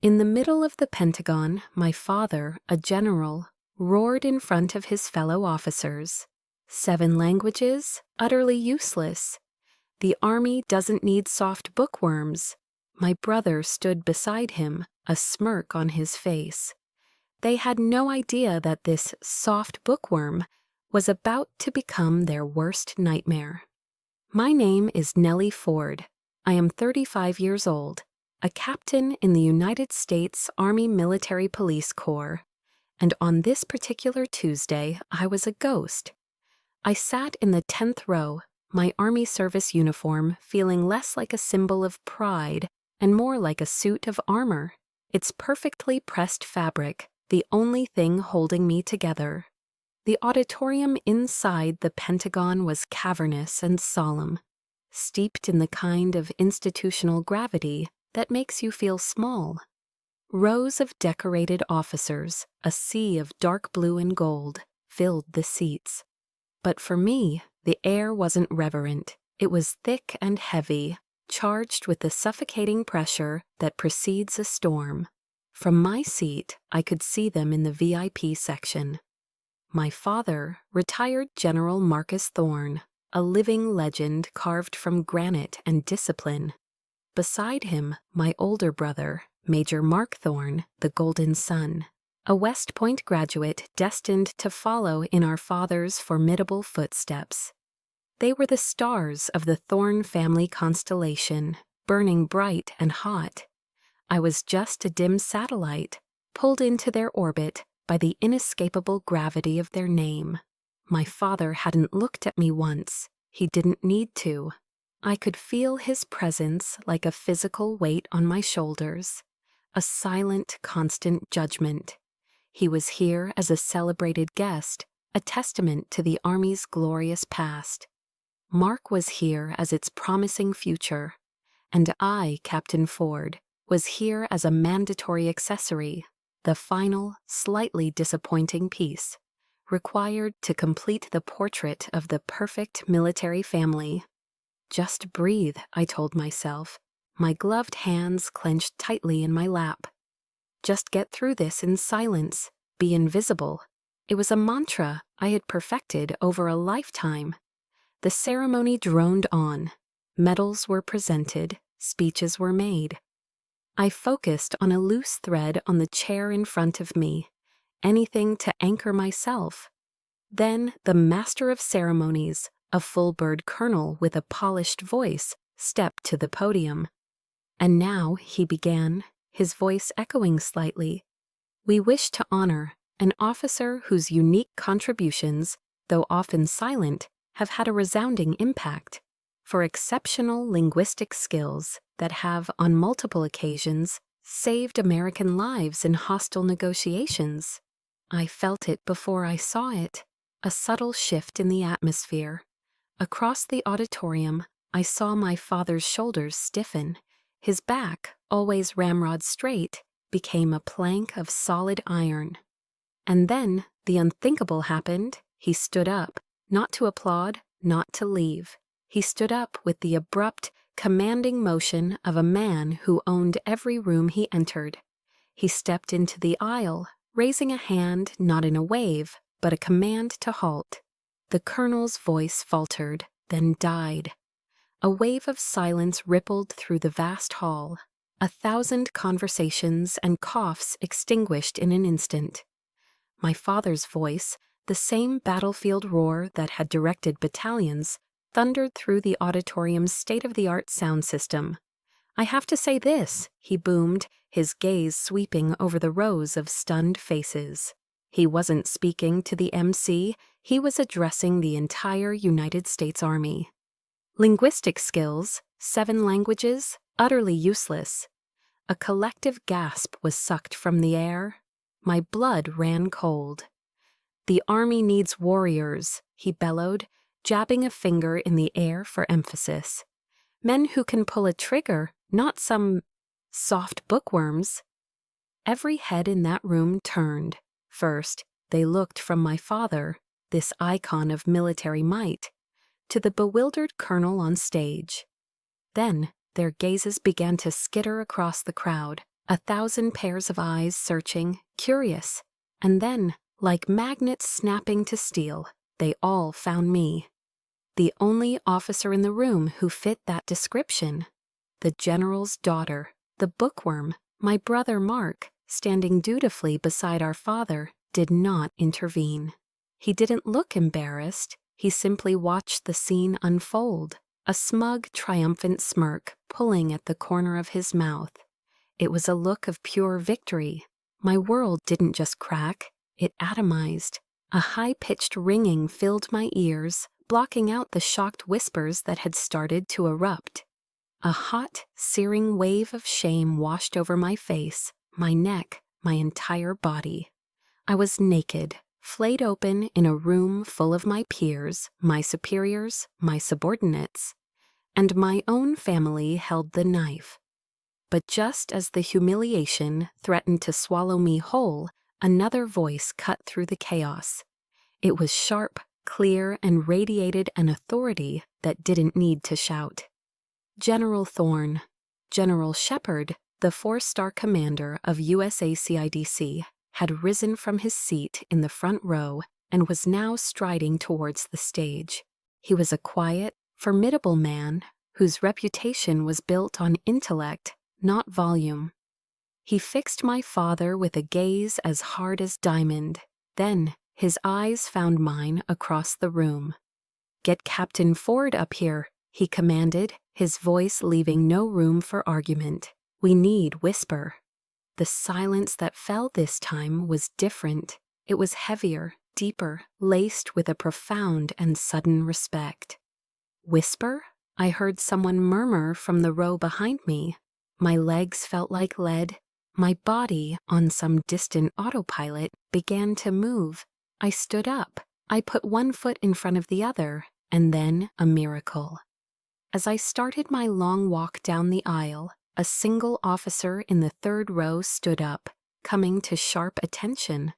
In the middle of the Pentagon, my father, a general, roared in front of his fellow officers. 7 languages? Utterly useless. The Army doesn't need soft bookworms. My brother stood beside him, a smirk on his face. They had no idea that this soft bookworm was about to become their worst nightmare. My name is Nellie Ford. I am 35 years old, a captain in the United States Army Military Police Corps, and on this particular Tuesday I was a ghost. I sat in the 10th row, my Army service uniform feeling less like a symbol of pride and more like a suit of armor, its perfectly pressed fabric the only thing holding me together. The auditorium inside the Pentagon was cavernous and solemn, steeped in the kind of institutional gravity that makes you feel small. Rows of decorated officers, a sea of dark blue and gold, filled the seats. But for me, the air wasn't reverent. It was thick and heavy, charged with the suffocating pressure that precedes a storm. From my seat, I could see them in the VIP section. My father, retired General Marcus Thorne, a living legend carved from granite and discipline. Beside him, my older brother, Major Mark Thorne, the Golden Sun, a West Point graduate destined to follow in our father's formidable footsteps. They were the stars of the Thorne family constellation, burning bright and hot. I was just a dim satellite, pulled into their orbit by the inescapable gravity of their name. My father hadn't looked at me once. He didn't need to. I could feel his presence like a physical weight on my shoulders, a silent, constant judgment. He was here as a celebrated guest, a testament to the Army's glorious past. Mark was here as its promising future, and I, Captain Ford, was here as a mandatory accessory, the final, slightly disappointing piece, required to complete the portrait of the perfect military family. Just breathe, I told myself, my gloved hands clenched tightly in my lap. Just get through this in silence, be invisible. It was a mantra I had perfected over a lifetime. The ceremony droned on. Medals were presented, speeches were made. I focused on a loose thread on the chair in front of me, anything to anchor myself. Then the master of ceremonies, a full-bird colonel with a polished voice, stepped to the podium. And now, he began, his voice echoing slightly, we wish to honor an officer whose unique contributions, though often silent, have had a resounding impact, for exceptional linguistic skills that have, on multiple occasions, saved American lives in hostile negotiations. I felt it before I saw it, a subtle shift in the atmosphere. Across the auditorium, I saw my father's shoulders stiffen. His back, always ramrod straight, became a plank of solid iron. And then the unthinkable happened. He stood up, not to applaud, not to leave. He stood up with the abrupt, commanding motion of a man who owned every room he entered. He stepped into the aisle, raising a hand not in a wave, but a command to halt. The colonel's voice faltered, then died. A wave of silence rippled through the vast hall. 1,000 conversations and coughs extinguished in an instant. My father's voice, the same battlefield roar that had directed battalions, thundered through the auditorium's state-of-the-art sound system. I have to say this, he boomed, his gaze sweeping over the rows of stunned faces. He wasn't speaking to the MC, he was addressing the entire United States Army. Linguistic skills, 7 languages, utterly useless. A collective gasp was sucked from the air. My blood ran cold. The Army needs warriors, he bellowed, jabbing a finger in the air for emphasis. Men who can pull a trigger, not some soft bookworms. Every head in that room turned. First, they looked from my father, this icon of military might, to the bewildered colonel on stage. Then their gazes began to skitter across the crowd, 1,000 pairs of eyes searching, curious, and then, like magnets snapping to steel, they all found me. The only officer in the room who fit that description. The general's daughter, the bookworm, my brother Mark, standing dutifully beside our father, did not intervene. He didn't look embarrassed. He simply watched the scene unfold, a smug, triumphant smirk pulling at the corner of his mouth. It was a look of pure victory. My world didn't just crack, it atomized. A high-pitched ringing filled my ears, blocking out the shocked whispers that had started to erupt. A hot, searing wave of shame washed over my face, my neck, my entire body. I was naked, flayed open in a room full of my peers, my superiors, my subordinates, and my own family held the knife. But just as the humiliation threatened to swallow me whole, another voice cut through the chaos. It was sharp, clear, and radiated an authority that didn't need to shout. General Thorne, General Shepard, the 4-star commander of USACIDC, had risen from his seat in the front row and was now striding towards the stage. He was a quiet, formidable man whose reputation was built on intellect, not volume. He fixed my father with a gaze as hard as diamond. Then his eyes found mine across the room. "Get Captain Ford up here," he commanded, his voice leaving no room for argument. "We need whisper." The silence that fell this time was different. It was heavier, deeper, laced with a profound and sudden respect. "Whisper?" I heard someone murmur from the row behind me. My legs felt like lead. My body, on some distant autopilot, began to move. I stood up. I put one foot in front of the other, and then a miracle. As I started my long walk down the aisle, a single officer in the 3rd row stood up, coming to sharp attention.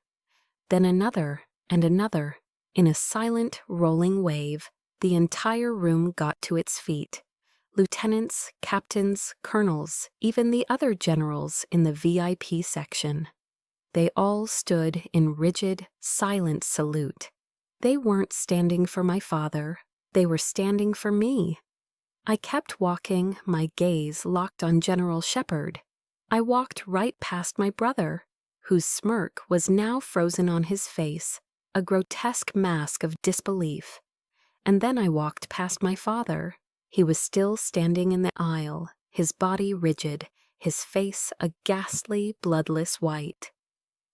Then another and another. In a silent, rolling wave, the entire room got to its feet. Lieutenants, captains, colonels, even the other generals in the VIP section. They all stood in rigid, silent salute. They weren't standing for my father. They were standing for me. I kept walking, my gaze locked on General Shepard. I walked right past my brother, whose smirk was now frozen on his face, a grotesque mask of disbelief. And then I walked past my father. He was still standing in the aisle, his body rigid, his face a ghastly, bloodless white.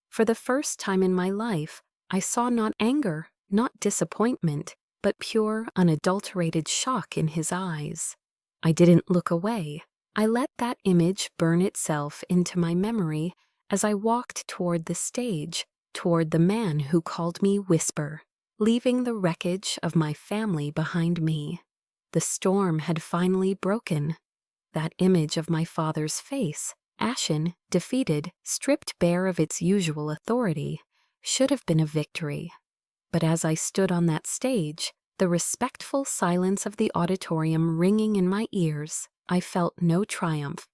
For the first time in my life, I saw not anger, not disappointment, but pure, unadulterated shock in his eyes. I didn't look away. I let that image burn itself into my memory as I walked toward the stage, toward the man who called me Whisper, leaving the wreckage of my family behind me. The storm had finally broken. That image of my father's face, ashen, defeated, stripped bare of its usual authority, should have been a victory. But as I stood on that stage, the respectful silence of the auditorium ringing in my ears, I felt no triumph.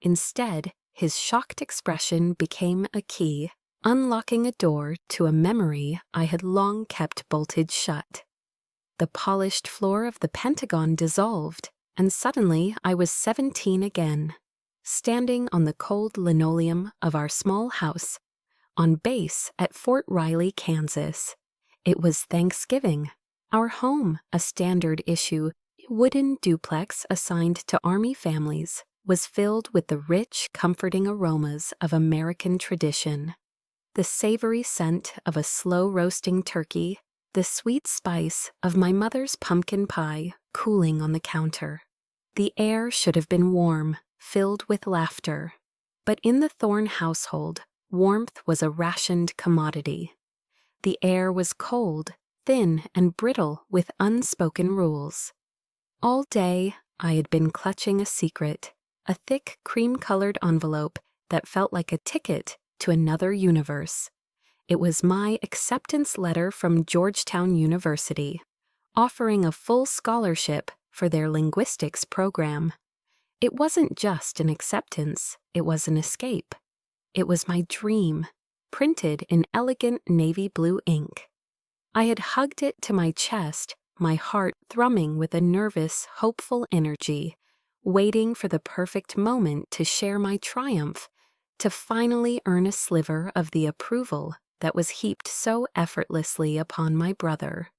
Instead, his shocked expression became a key, unlocking a door to a memory I had long kept bolted shut. The polished floor of the Pentagon dissolved, and suddenly I was 17 again, standing on the cold linoleum of our small house, on base at Fort Riley, Kansas. It was Thanksgiving. Our home, a standard-issue wooden duplex assigned to Army families, was filled with the rich, comforting aromas of American tradition. The savory scent of a slow-roasting turkey, the sweet spice of my mother's pumpkin pie cooling on the counter. The air should have been warm, filled with laughter. But in the Thorne household, warmth was a rationed commodity. The air was cold, thin, and brittle with unspoken rules. All day, I had been clutching a secret, a thick, cream-colored envelope that felt like a ticket to another universe. It was my acceptance letter from Georgetown University, offering a full scholarship for their linguistics program. It wasn't just an acceptance, it was an escape. It was my dream, printed in elegant navy blue ink. I had hugged it to my chest, my heart thrumming with a nervous, hopeful energy, waiting for the perfect moment to share my triumph, to finally earn a sliver of the approval that was heaped so effortlessly upon my brother.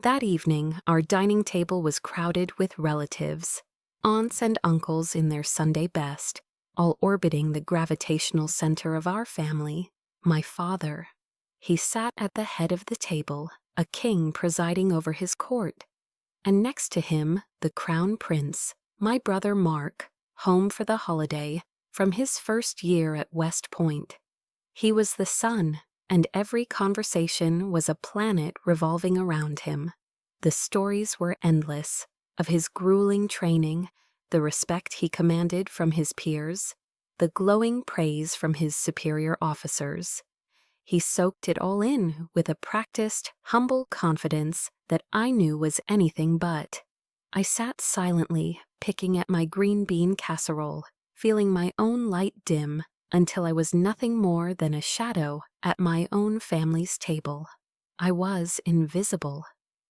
That evening, our dining table was crowded with relatives, aunts and uncles in their Sunday best, all orbiting the gravitational center of our family, my father. He sat at the head of the table, a king presiding over his court, and next to him, the crown prince, my brother Mark, home for the holiday from his first year at West Point. He was the sun, and every conversation was a planet revolving around him. The stories were endless, of his grueling training, the respect he commanded from his peers, the glowing praise from his superior officers. He soaked it all in with a practiced, humble confidence that I knew was anything but. I sat silently, picking at my green bean casserole, feeling my own light dim until I was nothing more than a shadow at my own family's table. I was invisible.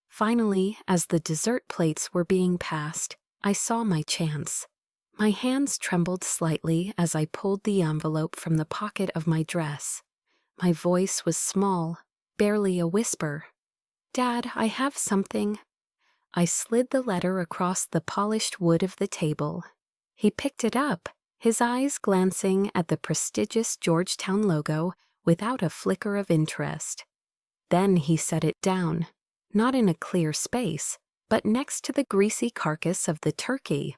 Finally, as the dessert plates were being passed, I saw my chance. My hands trembled slightly as I pulled the envelope from the pocket of my dress. My voice was small, barely a whisper. "Dad, I have something." I slid the letter across the polished wood of the table. He picked it up, his eyes glancing at the prestigious Georgetown logo without a flicker of interest. Then he set it down, not in a clear space, but next to the greasy carcass of the turkey,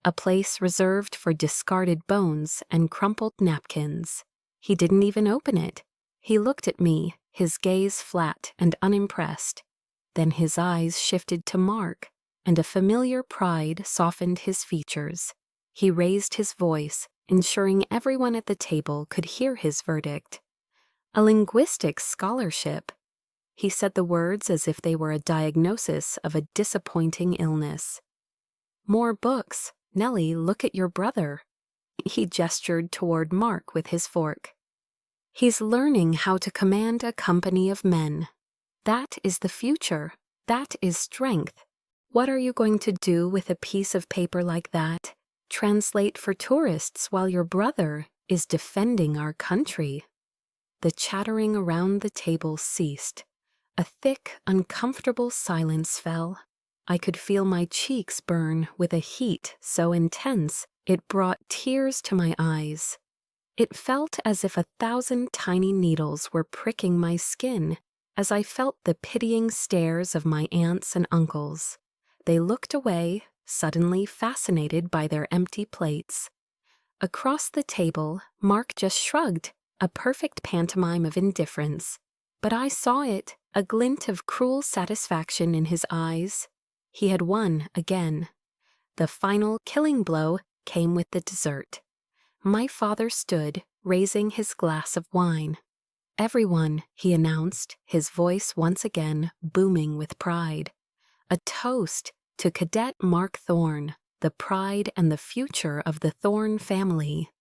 a place reserved for discarded bones and crumpled napkins. He didn't even open it. He looked at me, his gaze flat and unimpressed. Then his eyes shifted to Mark, and a familiar pride softened his features. He raised his voice, ensuring everyone at the table could hear his verdict. "A linguistics scholarship." He said the words as if they were a diagnosis of a disappointing illness. "More books. Nellie, look at your brother." He gestured toward Mark with his fork. "He's learning how to command a company of men. That is the future. That is strength. What are you going to do with a piece of paper like that? Translate for tourists while your brother is defending our country." The chattering around the table ceased. A thick, uncomfortable silence fell. I could feel my cheeks burn with a heat so intense it brought tears to my eyes. It felt as if 1,000 tiny needles were pricking my skin as I felt the pitying stares of my aunts and uncles. They looked away, suddenly fascinated by their empty plates. Across the table, Mark just shrugged, a perfect pantomime of indifference. But I saw it, a glint of cruel satisfaction in his eyes. He had won again. The final killing blow came with the dessert. My father stood, raising his glass of wine. "Everyone," he announced, his voice once again booming with pride. "A toast to Cadet Mark Thorne, the pride and the future of the Thorne family."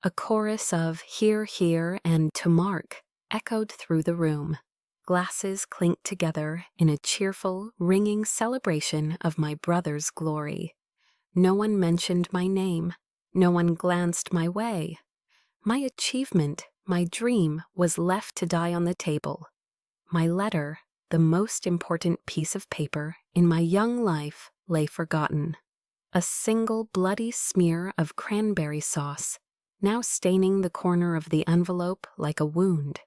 A chorus of "Hear, hear," and "To Mark" echoed through the room. Glasses clinked together in a cheerful, ringing celebration of my brother's glory. No one mentioned my name. No one glanced my way. My achievement, my dream, was left to die on the table. My letter, the most important piece of paper in my young life, lay forgotten. A single bloody smear of cranberry sauce, now staining the corner of the envelope like a wound.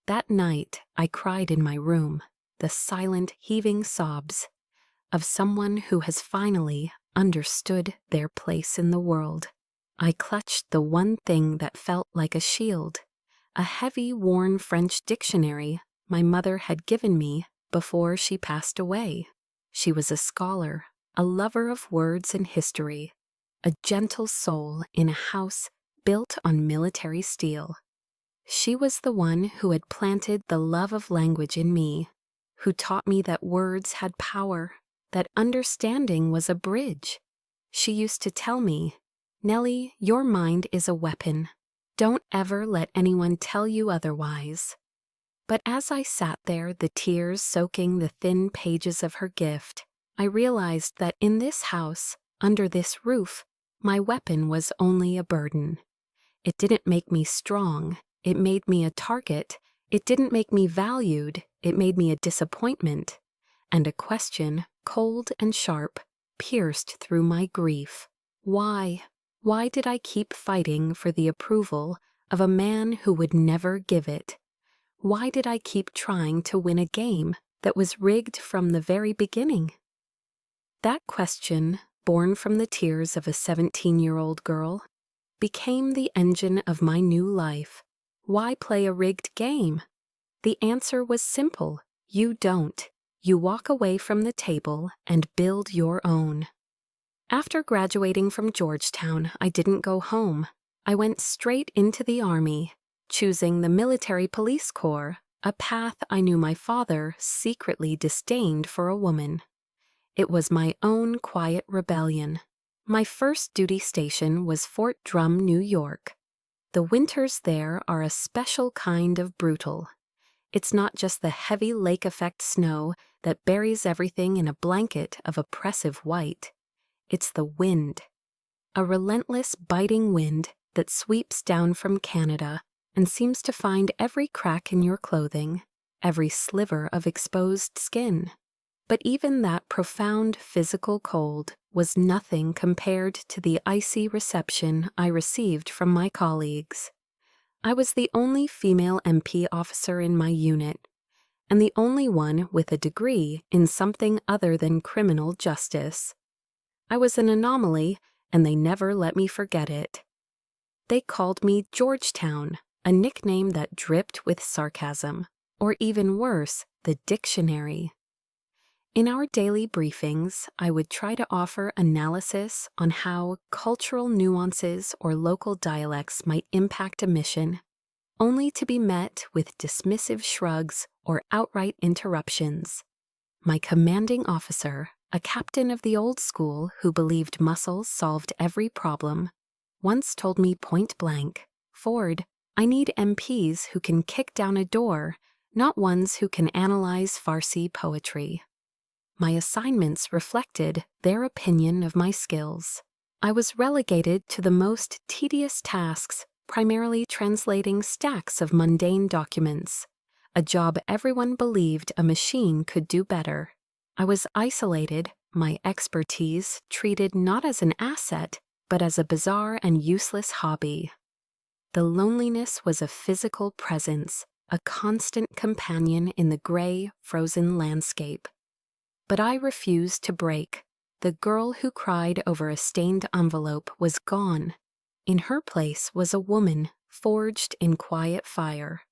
That night, I cried in my room, the silent, heaving sobs of someone who has finally understood their place in the world. I clutched the one thing that felt like a shield, a heavy, worn French dictionary my mother had given me before she passed away. She was a scholar, a lover of words and history, a gentle soul in a house built on military steel. She was the one who had planted the love of language in me, who taught me that words had power, that understanding was a bridge. She used to tell me, "Nellie, your mind is a weapon. Don't ever let anyone tell you otherwise." But as I sat there, the tears soaking the thin pages of her gift, I realized that in this house, under this roof, my weapon was only a burden. It didn't make me strong. It made me a target. It didn't make me valued. It made me a disappointment. And a question, cold and sharp, pierced through my grief. Why? Why did I keep fighting for the approval of a man who would never give it? Why did I keep trying to win a game that was rigged from the very beginning? That question, born from the tears of a 17-year-old girl, became the engine of my new life. Why play a rigged game? The answer was simple. You don't. You walk away from the table and build your own. After graduating from Georgetown, I didn't go home. I went straight into the Army, choosing the Military Police Corps, a path I knew my father secretly disdained for a woman. It was my own quiet rebellion. My first duty station was Fort Drum, New York. The winters there are a special kind of brutal. It's not just the heavy lake effect snow that buries everything in a blanket of oppressive white. It's the wind. A relentless, biting wind that sweeps down from Canada and seems to find every crack in your clothing, every sliver of exposed skin. But even that profound physical cold was nothing compared to the icy reception I received from my colleagues. I was the only female MP officer in my unit, and the only one with a degree in something other than criminal justice. I was an anomaly, and they never let me forget it. They called me Georgetown, a nickname that dripped with sarcasm, or even worse, the dictionary. In our daily briefings, I would try to offer analysis on how cultural nuances or local dialects might impact a mission, only to be met with dismissive shrugs or outright interruptions. My commanding officer, a captain of the old school who believed muscles solved every problem, once told me point blank, "Ford, I need MPs who can kick down a door, not ones who can analyze Farsi poetry." My assignments reflected their opinion of my skills. I was relegated to the most tedious tasks, primarily translating stacks of mundane documents, a job everyone believed a machine could do better. I was isolated, my expertise treated not as an asset, but as a bizarre and useless hobby. The loneliness was a physical presence, a constant companion in the gray, frozen landscape. But I refused to break. The girl who cried over a stained envelope was gone. In her place was a woman, forged in quiet fire.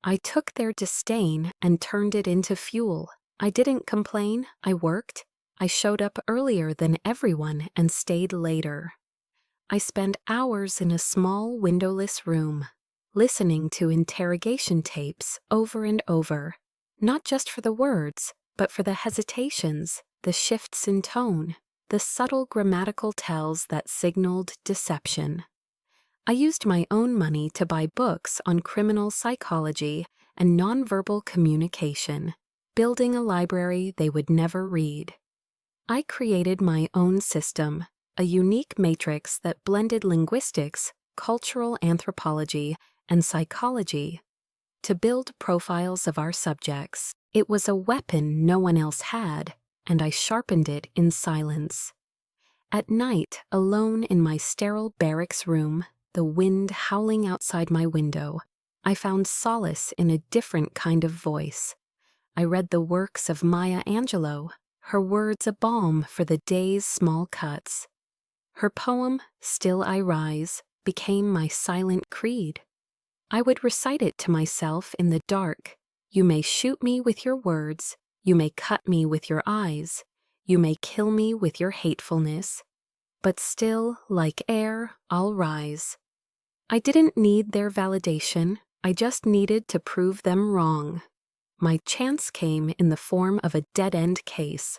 I took their disdain and turned it into fuel. I didn't complain, I worked. I showed up earlier than everyone and stayed later. I spent hours in a small windowless room, listening to interrogation tapes over and over, not just for the words, but for the hesitations, the shifts in tone, the subtle grammatical tells that signaled deception. I used my own money to buy books on criminal psychology and nonverbal communication, building a library they would never read. I created my own system, a unique matrix that blended linguistics, cultural anthropology, and psychology to build profiles of our subjects. It was a weapon no one else had, and I sharpened it in silence. At night, alone in my sterile barracks room, the wind howling outside my window, I found solace in a different kind of voice. I read the works of Maya Angelou, her words a balm for the day's small cuts. Her poem, Still I Rise, became my silent creed. I would recite it to myself in the dark. You may shoot me with your words, you may cut me with your eyes, you may kill me with your hatefulness, but still, like air, I'll rise. I didn't need their validation, I just needed to prove them wrong. My chance came in the form of a dead-end case.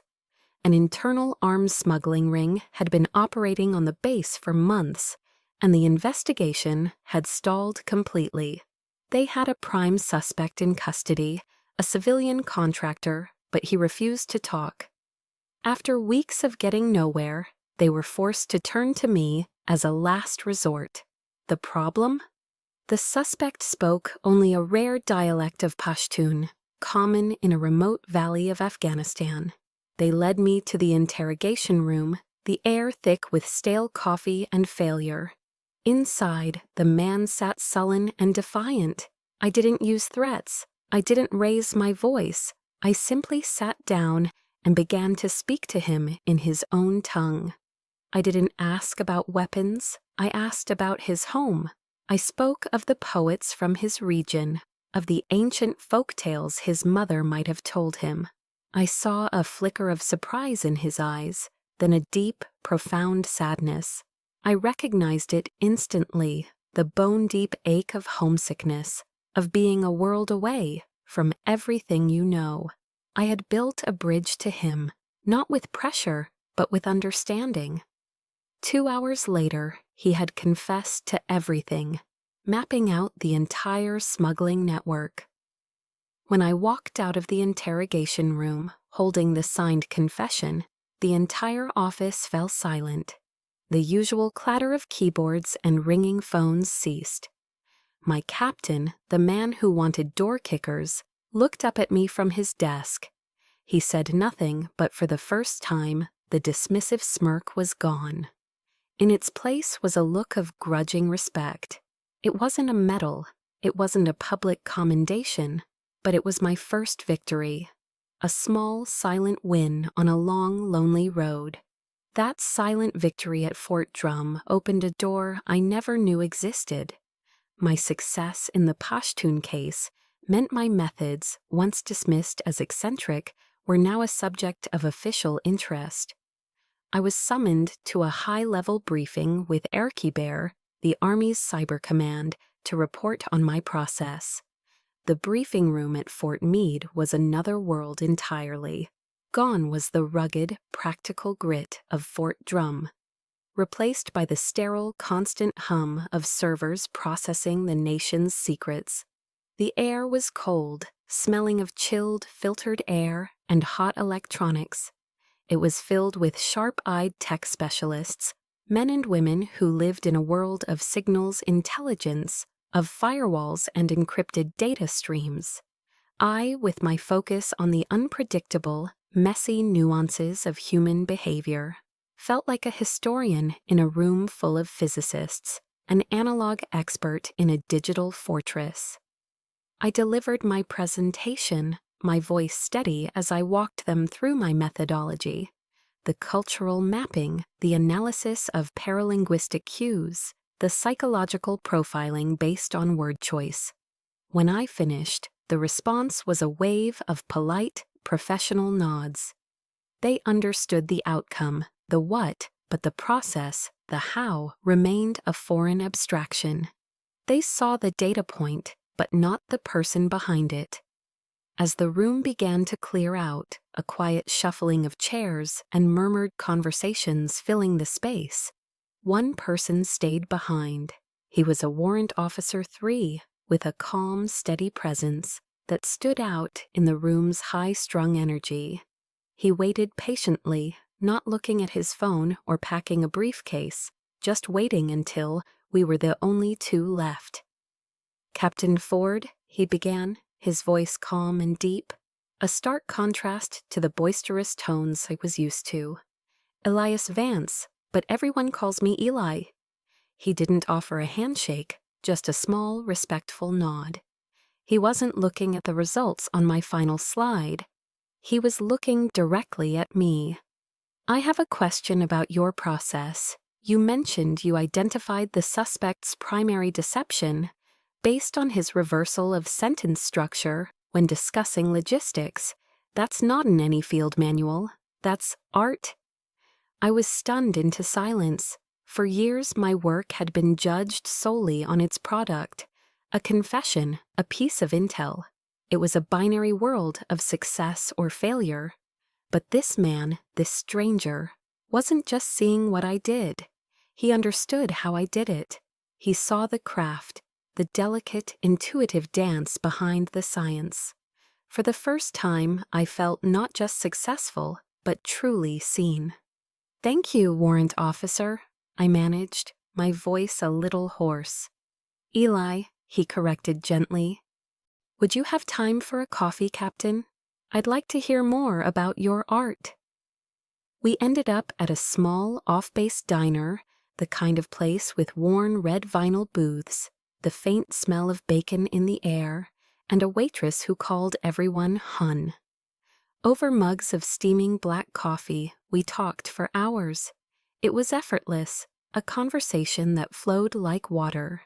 An internal arms smuggling ring had been operating on the base for months, and the investigation had stalled completely. They had a prime suspect in custody, a civilian contractor, but he refused to talk. After weeks of getting nowhere, they were forced to turn to me as a last resort. The problem? The suspect spoke only a rare dialect of Pashtun, common in a remote valley of Afghanistan. They led me to the interrogation room, the air thick with stale coffee and failure. Inside, the man sat sullen and defiant. I didn't use threats. I didn't raise my voice. I simply sat down and began to speak to him in his own tongue. I didn't ask about weapons. I asked about his home. I spoke of the poets from his region, of the ancient folk tales his mother might have told him. I saw a flicker of surprise in his eyes, then a deep, profound sadness. I recognized it instantly, the bone-deep ache of homesickness, of being a world away from everything you know. I had built a bridge to him, not with pressure, but with understanding. 2 hours later, he had confessed to everything, mapping out the entire smuggling network. When I walked out of the interrogation room, holding the signed confession, the entire office fell silent. The usual clatter of keyboards and ringing phones ceased. My captain, the man who wanted door kickers, looked up at me from his desk. He said nothing, but for the first time, the dismissive smirk was gone. In its place was a look of grudging respect. It wasn't a medal, it wasn't a public commendation, but it was my first victory. A small, silent win on a long, lonely road. That silent victory at Fort Drum opened a door I never knew existed. My success in the Pashtun case meant my methods, once dismissed as eccentric, were now a subject of official interest. I was summoned to a high-level briefing with Erkiber, the Army's cyber command, to report on my process. The briefing room at Fort Meade was another world entirely. Gone was the rugged, practical grit of Fort Drum, replaced by the sterile, constant hum of servers processing the nation's secrets. The air was cold, smelling of chilled, filtered air and hot electronics. It was filled with sharp-eyed tech specialists, men and women who lived in a world of signals intelligence, of firewalls and encrypted data streams. I, with my focus on the unpredictable, messy nuances of human behavior, felt like a historian in a room full of physicists, an analog expert in a digital fortress. I delivered my presentation, my voice steady as I walked them through my methodology, the cultural mapping, the analysis of paralinguistic cues, the psychological profiling based on word choice. When I finished, the response was a wave of polite, professional nods. They understood the outcome, the what, but the process, the how, remained a foreign abstraction. They saw the data point, but not the person behind it. As the room began to clear out, a quiet shuffling of chairs and murmured conversations filling the space, one person stayed behind. He was a Warrant Officer 3, with a calm, steady presence that stood out in the room's high-strung energy. He waited patiently, not looking at his phone or packing a briefcase, just waiting until we were the only two left. "Captain Ford," he began, his voice calm and deep, a stark contrast to the boisterous tones I was used to. "Elias Vance, but everyone calls me Eli." He didn't offer a handshake, just a small, respectful nod. He wasn't looking at the results on my final slide. He was looking directly at me. "I have a question about your process. You mentioned you identified the suspect's primary deception based on his reversal of sentence structure when discussing logistics. That's not in any field manual. That's art." I was stunned into silence. For years, my work had been judged solely on its product, a confession, a piece of intel. It was a binary world of success or failure. But this man, this stranger, wasn't just seeing what I did. He understood how I did it. He saw the craft, the delicate, intuitive dance behind the science. For the first time, I felt not just successful, but truly seen. "Thank you, warrant officer," I managed, my voice a little hoarse. "Eli," he corrected gently. "Would you have time for a coffee, Captain? I'd like to hear more about your art." We ended up at a small, off-base diner, the kind of place with worn red vinyl booths, the faint smell of bacon in the air, and a waitress who called everyone Hun. Over mugs of steaming black coffee, we talked for hours. It was effortless, a conversation that flowed like water.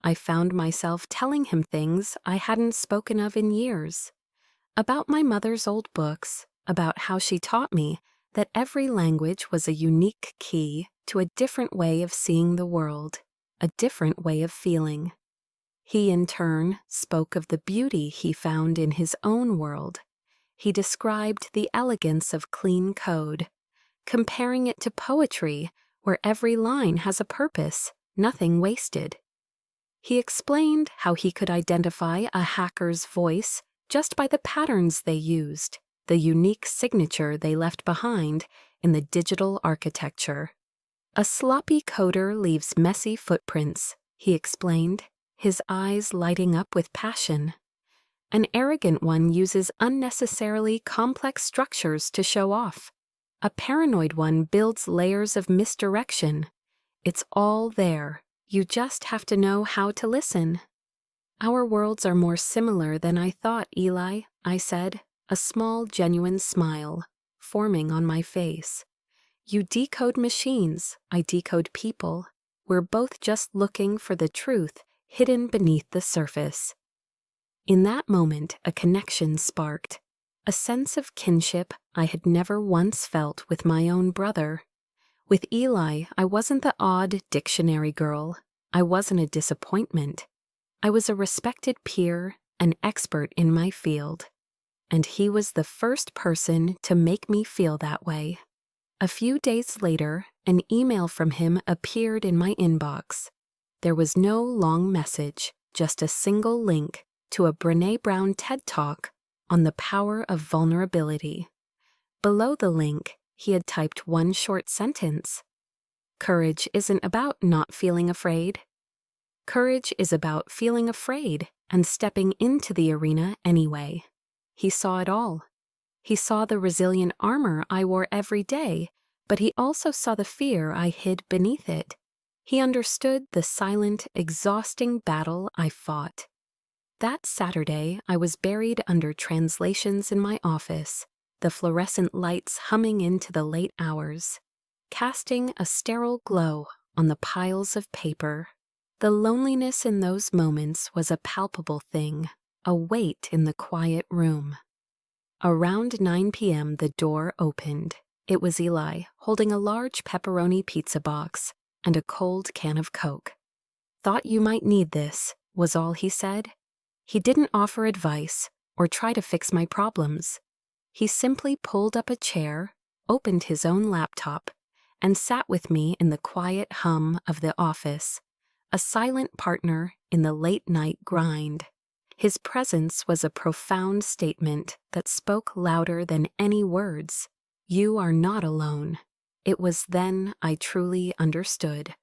I found myself telling him things I hadn't spoken of in years. About my mother's old books, about how she taught me that every language was a unique key to a different way of seeing the world, a different way of feeling. He, in turn, spoke of the beauty he found in his own world. He described the elegance of clean code, comparing it to poetry where every line has a purpose, nothing wasted. He explained how he could identify a hacker's voice just by the patterns they used, the unique signature they left behind in the digital architecture. "A sloppy coder leaves messy footprints," he explained, his eyes lighting up with passion. "An arrogant one uses unnecessarily complex structures to show off. A paranoid one builds layers of misdirection. It's all there. You just have to know how to listen." "Our worlds are more similar than I thought, Eli," I said, a small, genuine smile forming on my face. "You decode machines, I decode people. We're both just looking for the truth hidden beneath the surface." In that moment, a connection sparked, a sense of kinship I had never once felt with my own brother. With Eli, I wasn't the odd dictionary girl. I wasn't a disappointment. I was a respected peer, an expert in my field. And he was the first person to make me feel that way. A few days later, an email from him appeared in my inbox. There was no long message, just a single link to a Brené Brown TED Talk on the power of vulnerability. Below the link, he had typed one short sentence. "Courage isn't about not feeling afraid. Courage is about feeling afraid and stepping into the arena anyway." He saw it all. He saw the resilient armor I wore every day, but he also saw the fear I hid beneath it. He understood the silent, exhausting battle I fought. That Saturday, I was buried under translations in my office, the fluorescent lights humming into the late hours, casting a sterile glow on the piles of paper. The loneliness in those moments was a palpable thing, a weight in the quiet room. Around 9 p.m., the door opened. It was Eli, holding a large pepperoni pizza box and a cold can of Coke. "Thought you might need this," was all he said. He didn't offer advice or try to fix my problems. He simply pulled up a chair, opened his own laptop, and sat with me in the quiet hum of the office, a silent partner in the late-night grind. His presence was a profound statement that spoke louder than any words. "You are not alone." It was then I truly understood.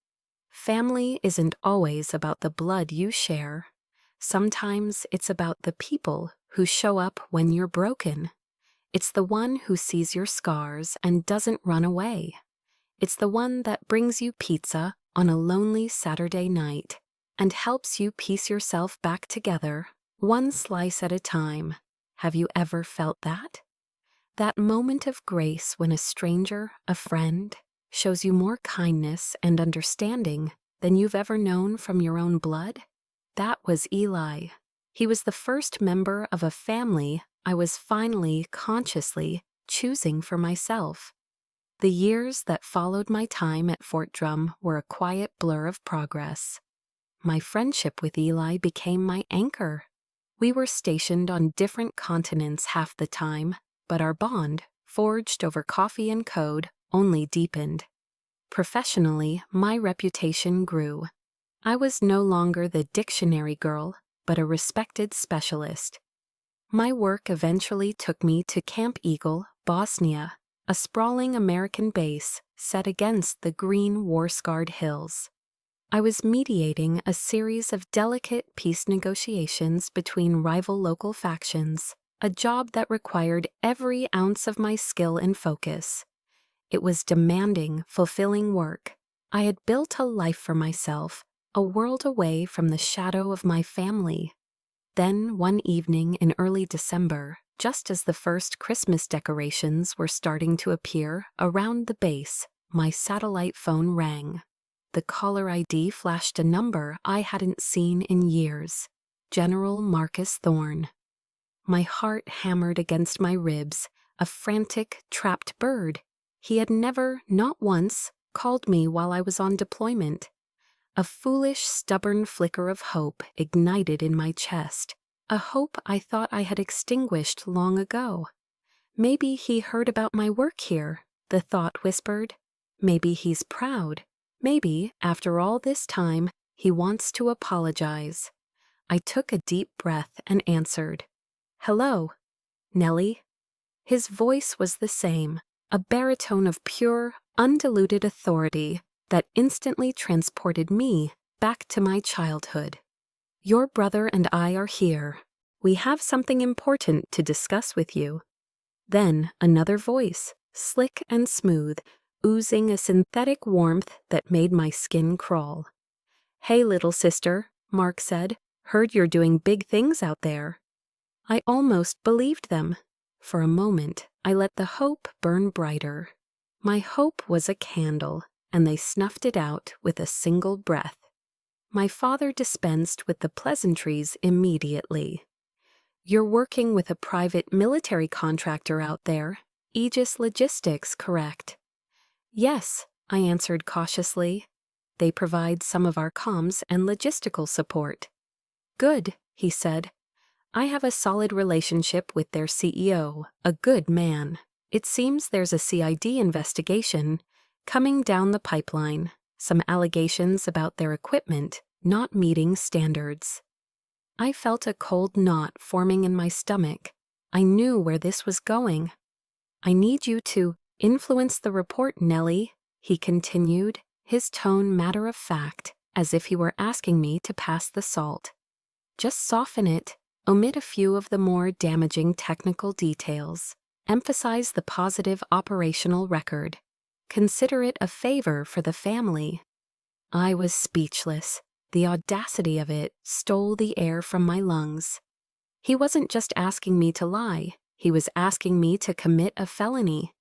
Family isn't always about the blood you share. Sometimes it's about the people who show up when you're broken. It's the one who sees your scars and doesn't run away. It's the one that brings you pizza on a lonely Saturday night and helps you piece yourself back together, one slice at a time. Have you ever felt that? That moment of grace when a stranger, a friend, shows you more kindness and understanding than you've ever known from your own blood? That was Eli. He was the first member of a family I was finally, consciously choosing for myself. The years that followed my time at Fort Drum were a quiet blur of progress. My friendship with Eli became my anchor. We were stationed on different continents half the time, but our bond forged over coffee and code, only deepened. Professionally, my reputation grew. I was no longer the dictionary girl, but a respected specialist. My work eventually took me to Camp Eagle, Bosnia, a sprawling American base set against the green war-scarred hills. I was mediating a series of delicate peace negotiations between rival local factions, a job that required every ounce of my skill and focus. It was demanding, fulfilling work. I had built a life for myself, a world away from the shadow of my family. Then, one evening in early December, just as the first Christmas decorations were starting to appear around the base, my satellite phone rang. The caller ID flashed a number I hadn't seen in years: General Marcus Thorne. My heart hammered against my ribs, a frantic, trapped bird. He had never, not once, called me while I was on deployment. A foolish, stubborn flicker of hope ignited in my chest, a hope I thought I had extinguished long ago. Maybe he heard about my work here, the thought whispered. Maybe he's proud. Maybe, after all this time, he wants to apologize. I took a deep breath and answered. "Hello, Nellie." His voice was the same, a baritone of pure, undiluted authority that instantly transported me back to my childhood. "Your brother and I are here. We have something important to discuss with you." Then another voice, slick and smooth, oozing a synthetic warmth that made my skin crawl. "Hey, little sister," Mark said. "Heard you're doing big things out there." I almost believed them. For a moment, I let the hope burn brighter. My hope was a candle, and they snuffed it out with a single breath. My father dispensed with the pleasantries immediately. "You're working with a private military contractor out there, Aegis Logistics, correct?" "Yes," I answered cautiously. "They provide some of our comms and logistical support." "Good," he said. "I have a solid relationship with their CEO, a good man. It seems there's a CID investigation coming down the pipeline, some allegations about their equipment not meeting standards." I felt a cold knot forming in my stomach. I knew where this was going. "I need you to influence the report, Nellie," he continued, his tone matter of fact, as if he were asking me to pass the salt. "Just soften it. Omit a few of the more damaging technical details. Emphasize the positive operational record. Consider it a favor for the family." I was speechless. The audacity of it stole the air from my lungs. He wasn't just asking me to lie. He was asking me to commit a felony,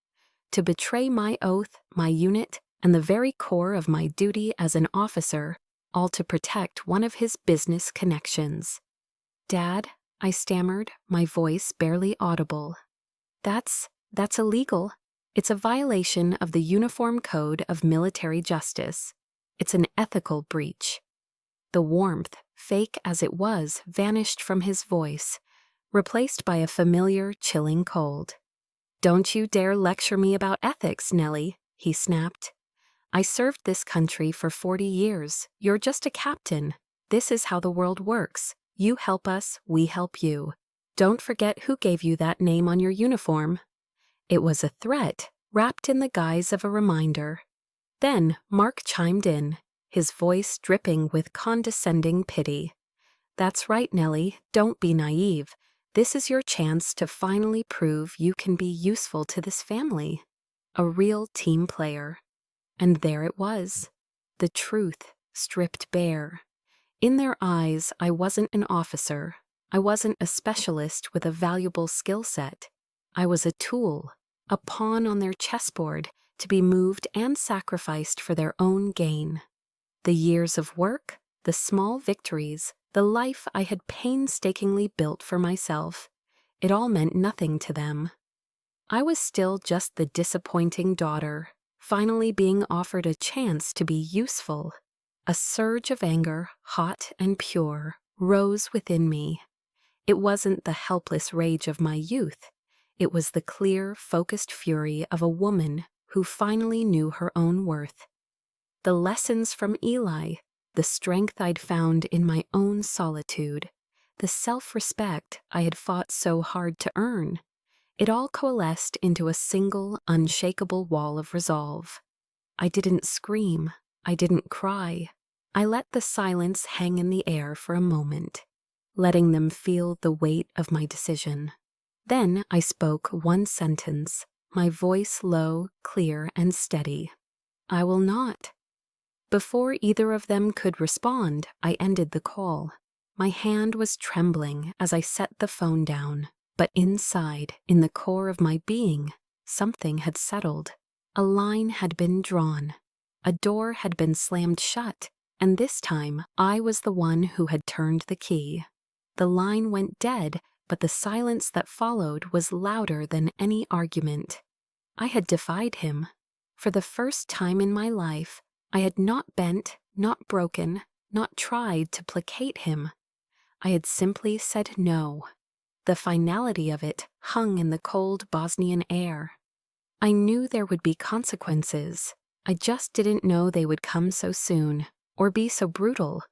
to betray my oath, my unit, and the very core of my duty as an officer, all to protect one of his business connections. "Dad," I stammered, my voice barely audible. That's illegal. It's a violation of the Uniform Code of Military Justice. It's an ethical breach." The warmth, fake as it was, vanished from his voice, replaced by a familiar, chilling cold. "Don't you dare lecture me about ethics, Nellie," he snapped. "I served this country for 40 years. You're just a captain. This is how the world works. You help us, we help you. Don't forget who gave you that name on your uniform." It was a threat, wrapped in the guise of a reminder. Then Mark chimed in, his voice dripping with condescending pity. "That's right, Nellie, don't be naive. This is your chance to finally prove you can be useful to this family. A real team player." And there it was. The truth, stripped bare. In their eyes, I wasn't an officer. I wasn't a specialist with a valuable skill set. I was a tool, a pawn on their chessboard, to be moved and sacrificed for their own gain. The years of work, the small victories, the life I had painstakingly built for myself, it all meant nothing to them. I was still just the disappointing daughter, finally being offered a chance to be useful. A surge of anger, hot and pure, rose within me. It wasn't the helpless rage of my youth. It was the clear, focused fury of a woman who finally knew her own worth. The lessons from Eli, the strength I'd found in my own solitude, the self-respect I had fought so hard to earn, it all coalesced into a single, unshakable wall of resolve. I didn't scream. I didn't cry. I let the silence hang in the air for a moment, letting them feel the weight of my decision. Then I spoke one sentence, my voice low, clear, and steady. I will not. Before either of them could respond, I ended the call. My hand was trembling as I set the phone down, but inside, in the core of my being, something had settled. A line had been drawn. A door had been slammed shut, and this time I was the one who had turned the key. The line went dead, but the silence that followed was louder than any argument. I had defied him. For the first time in my life, I had not bent, not broken, not tried to placate him. I had simply said no. The finality of it hung in the cold Bosnian air. I knew there would be consequences. I just didn't know they would come so soon, or be so brutal.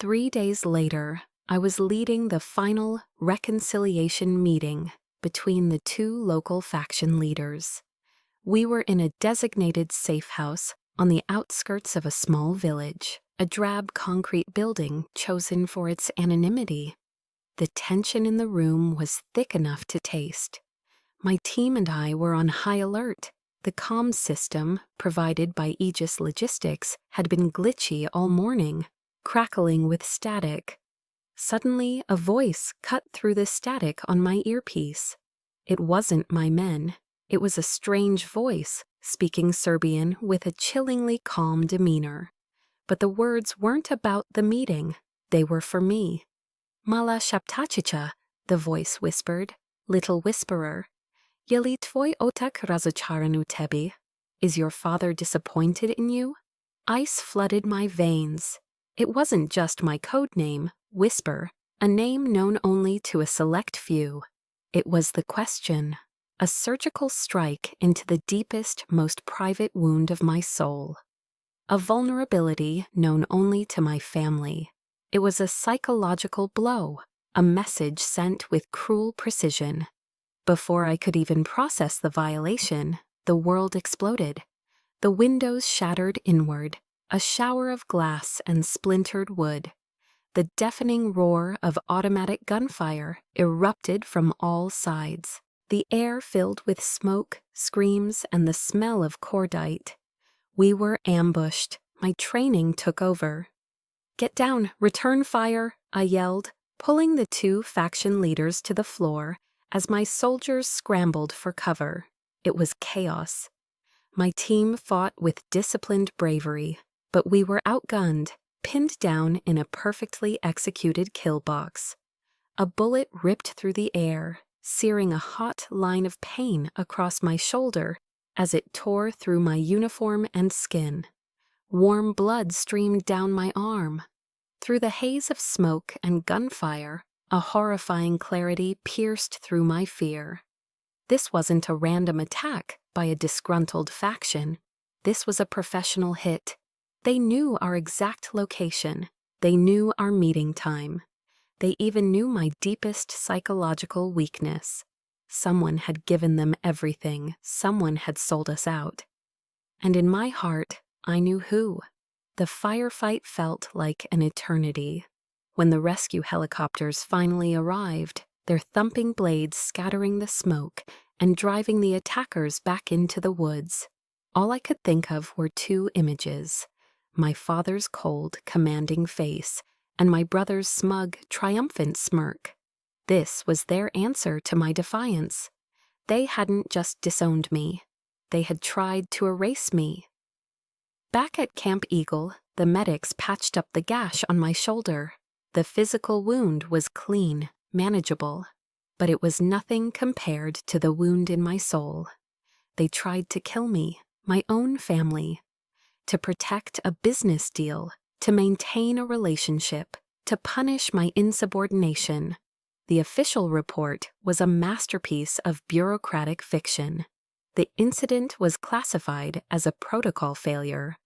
3 days later, I was leading the final reconciliation meeting between the two local faction leaders. We were in a designated safe house on the outskirts of a small village, a drab concrete building chosen for its anonymity. The tension in the room was thick enough to taste. My team and I were on high alert. The comms system, provided by Aegis Logistics, had been glitchy all morning, crackling with static. Suddenly, a voice cut through the static on my earpiece. It wasn't my men. It was a strange voice, speaking Serbian with a chillingly calm demeanor. But the words weren't about the meeting. They were for me. Mala Shaptachicha, the voice whispered, little whisperer. Yeli tvoj otak razocharan u tebi? Is your father disappointed in you? Ice flooded my veins. It wasn't just my code name, Whisper, a name known only to a select few. It was the question, a surgical strike into the deepest, most private wound of my soul. A vulnerability known only to my family. It was a psychological blow, a message sent with cruel precision. Before I could even process the violation, the world exploded. The windows shattered inward, a shower of glass and splintered wood. The deafening roar of automatic gunfire erupted from all sides. The air filled with smoke, screams, and the smell of cordite. We were ambushed. My training took over. Get down, return fire, I yelled, pulling the two faction leaders to the floor as my soldiers scrambled for cover. It was chaos. My team fought with disciplined bravery, but we were outgunned, pinned down in a perfectly executed kill box. A bullet ripped through the air, searing a hot line of pain across my shoulder as it tore through my uniform and skin. Warm blood streamed down my arm. Through the haze of smoke and gunfire, a horrifying clarity pierced through my fear. This wasn't a random attack by a disgruntled faction. This was a professional hit. They knew our exact location. They knew our meeting time. They even knew my deepest psychological weakness. Someone had given them everything. Someone had sold us out. And in my heart, I knew who. The firefight felt like an eternity. When the rescue helicopters finally arrived, their thumping blades scattering the smoke and driving the attackers back into the woods, all I could think of were two images: my father's cold, commanding face and my brother's smug, triumphant smirk. This was their answer to my defiance. They hadn't just disowned me. They had tried to erase me. Back at Camp Eagle, the medics patched up the gash on my shoulder. The physical wound was clean, manageable, but it was nothing compared to the wound in my soul. They tried to kill me, my own family, to protect a business deal, to maintain a relationship, to punish my insubordination. The official report was a masterpiece of bureaucratic fiction. The incident was classified as a protocol failure,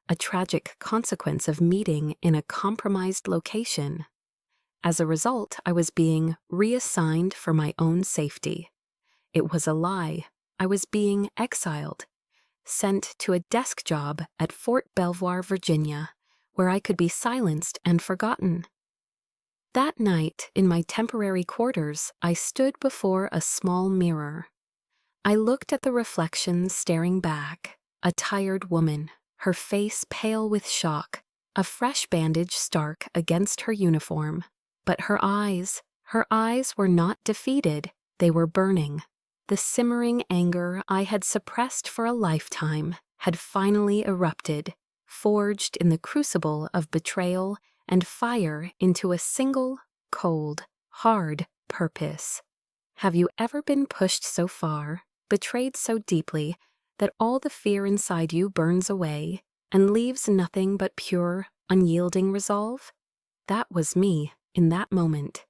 a tragic consequence of meeting in a compromised location. As a result, I was being reassigned for my own safety. It was a lie. I was being exiled, sent to a desk job at Fort Belvoir, Virginia, where I could be silenced and forgotten. That night, in my temporary quarters, I stood before a small mirror. I looked at the reflection staring back, a tired woman, her face pale with shock, a fresh bandage stark against her uniform. But her eyes were not defeated, they were burning. The simmering anger I had suppressed for a lifetime had finally erupted, forged in the crucible of betrayal and fire into a single, cold, hard purpose. Have you ever been pushed so far, betrayed so deeply, that all the fear inside you burns away and leaves nothing but pure, unyielding resolve? That was me in that moment.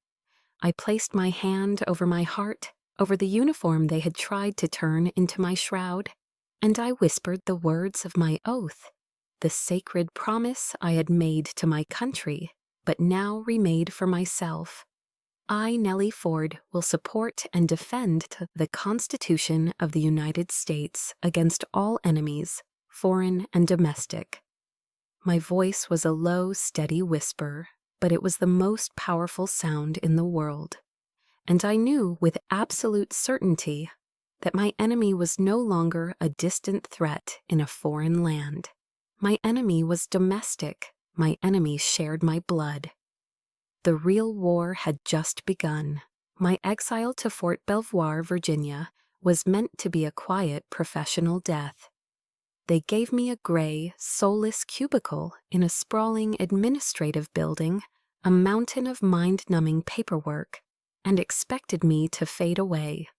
I placed my hand over my heart, over the uniform they had tried to turn into my shroud, and I whispered the words of my oath, the sacred promise I had made to my country, but now remade for myself. I, Nellie Ford, will support and defend the Constitution of the United States against all enemies, foreign and domestic. My voice was a low, steady whisper, but it was the most powerful sound in the world. And I knew with absolute certainty that my enemy was no longer a distant threat in a foreign land. My enemy was domestic. My enemy shared my blood. The real war had just begun. My exile to Fort Belvoir, Virginia, was meant to be a quiet professional death. They gave me a gray, soulless cubicle in a sprawling administrative building, a mountain of mind-numbing paperwork, and expected me to fade away.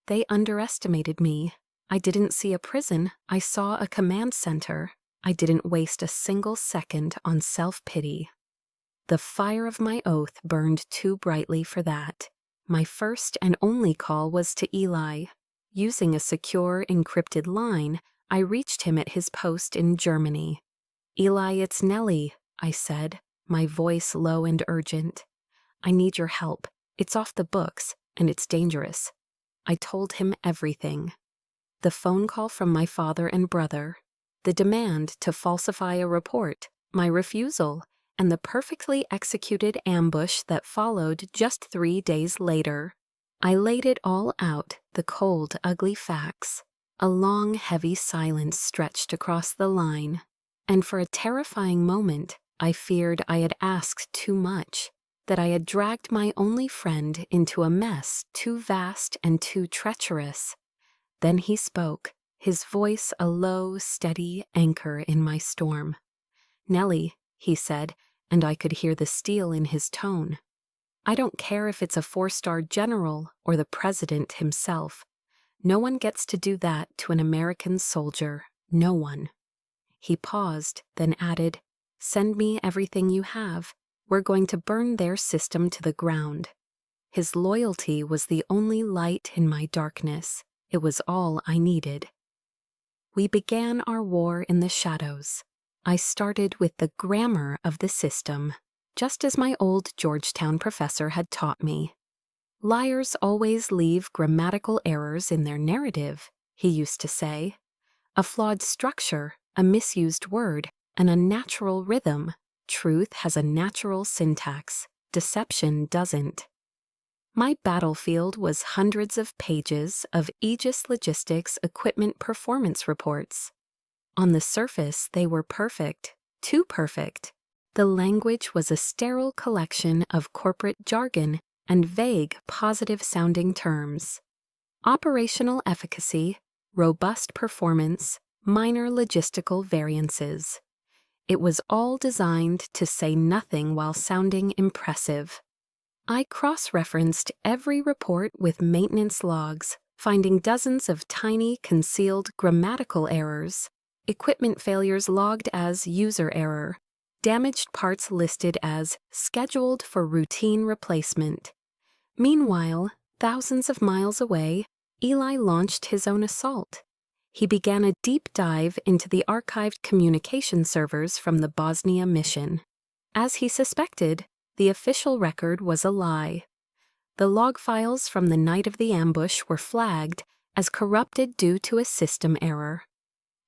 They underestimated me. I didn't see a prison, I saw a command center. I didn't waste a single second on self-pity. The fire of my oath burned too brightly for that. My first and only call was to Eli. Using a secure, encrypted line, I reached him at his post in Germany. "Eli, it's Nellie," I said, my voice low and urgent. "I need your help. It's off the books, and it's dangerous." I told him everything. The phone call from my father and brother, the demand to falsify a report, my refusal, and the perfectly executed ambush that followed just 3 days later. I laid it all out, the cold, ugly facts. A long, heavy silence stretched across the line, and for a terrifying moment, I feared I had asked too much, that I had dragged my only friend into a mess too vast and too treacherous. Then he spoke, his voice a low, steady anchor in my storm. "Nellie," he said, and I could hear the steel in his tone. "I don't care if it's a 4-star general or the president himself. No one gets to do that to an American soldier. No one." He paused, then added, "Send me everything you have. We're going to burn their system to the ground." His loyalty was the only light in my darkness. It was all I needed. We began our war in the shadows. I started with the grammar of the system, just as my old Georgetown professor had taught me. "Liars always leave grammatical errors in their narrative," he used to say. "A flawed structure, a misused word, an unnatural rhythm. Truth has a natural syntax. Deception doesn't." My battlefield was hundreds of pages of Aegis Logistics equipment performance reports. On the surface, they were perfect, too perfect. The language was a sterile collection of corporate jargon and vague, positive-sounding terms. Operational efficacy, robust performance, minor logistical variances. It was all designed to say nothing while sounding impressive. I cross-referenced every report with maintenance logs, finding dozens of tiny, concealed grammatical errors, equipment failures logged as user error, damaged parts listed as scheduled for routine replacement. Meanwhile, thousands of miles away, Eli launched his own assault. He began a deep dive into the archived communication servers from the Bosnia mission. As he suspected, the official record was a lie. The log files from the night of the ambush were flagged as corrupted due to a system error.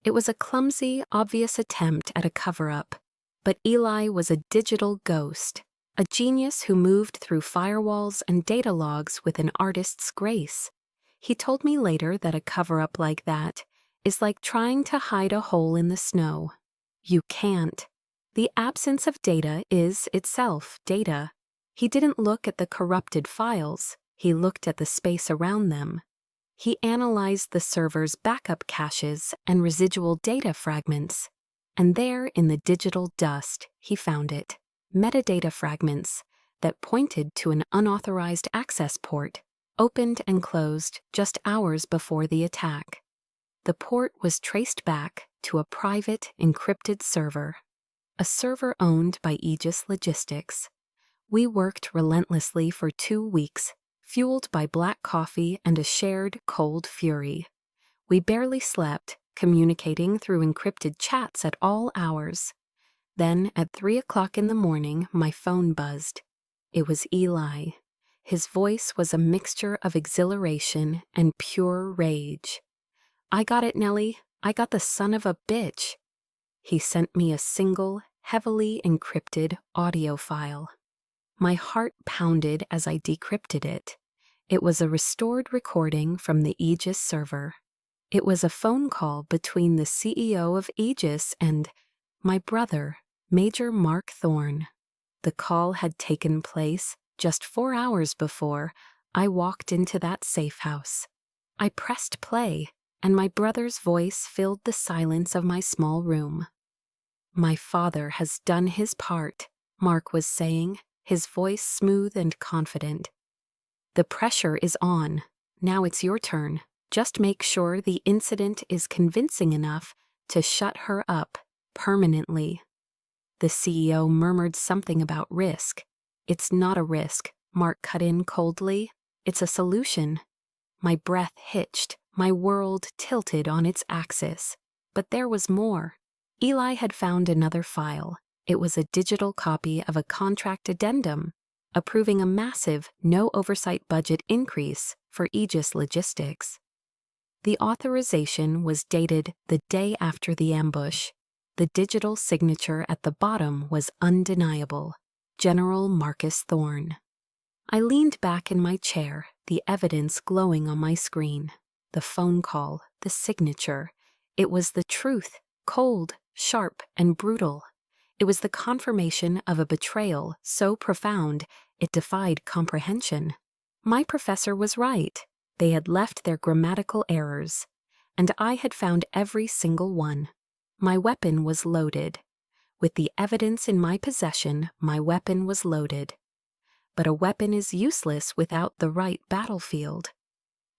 It was a clumsy, obvious attempt at a cover-up, but Eli was a digital ghost, a genius who moved through firewalls and data logs with an artist's grace. He told me later that a cover-up like that is like trying to hide a hole in the snow. You can't. The absence of data is itself data. He didn't look at the corrupted files, he looked at the space around them. He analyzed the server's backup caches and residual data fragments, and there in the digital dust he found it, metadata fragments that pointed to an unauthorized access port, opened and closed just hours before the attack. The port was traced back to a private, encrypted server, a server owned by Aegis Logistics. We worked relentlessly for 2 weeks, fueled by black coffee and a shared cold fury. We barely slept, communicating through encrypted chats at all hours. Then, at 3 o'clock in the morning, my phone buzzed. It was Eli. His voice was a mixture of exhilaration and pure rage. "I got it, Nellie. I got the son of a bitch." He sent me a single, heavily encrypted audio file. My heart pounded as I decrypted it. It was a restored recording from the Aegis server. It was a phone call between the CEO of Aegis and my brother, Major Mark Thorne. The call had taken place just 4 hours before I walked into that safe house. I pressed play, and my brother's voice filled the silence of my small room. "My father has done his part," Mark was saying, his voice smooth and confident. "The pressure is on. Now it's your turn. Just make sure the incident is convincing enough to shut her up permanently." The CEO murmured something about risk. "It's not a risk," Mark cut in coldly. "It's a solution." My breath hitched, my world tilted on its axis. But there was more. Eli had found another file. It was a digital copy of a contract addendum, approving a massive, no-oversight budget increase for Aegis Logistics. The authorization was dated the day after the ambush. The digital signature at the bottom was undeniable: General Marcus Thorne. I leaned back in my chair, the evidence glowing on my screen. The phone call, the signature. It was the truth, cold, sharp, and brutal. It was the confirmation of a betrayal so profound it defied comprehension. My professor was right. They had left their grammatical errors, and I had found every single one. My weapon was loaded. With the evidence in my possession, my weapon was loaded. But a weapon is useless without the right battlefield.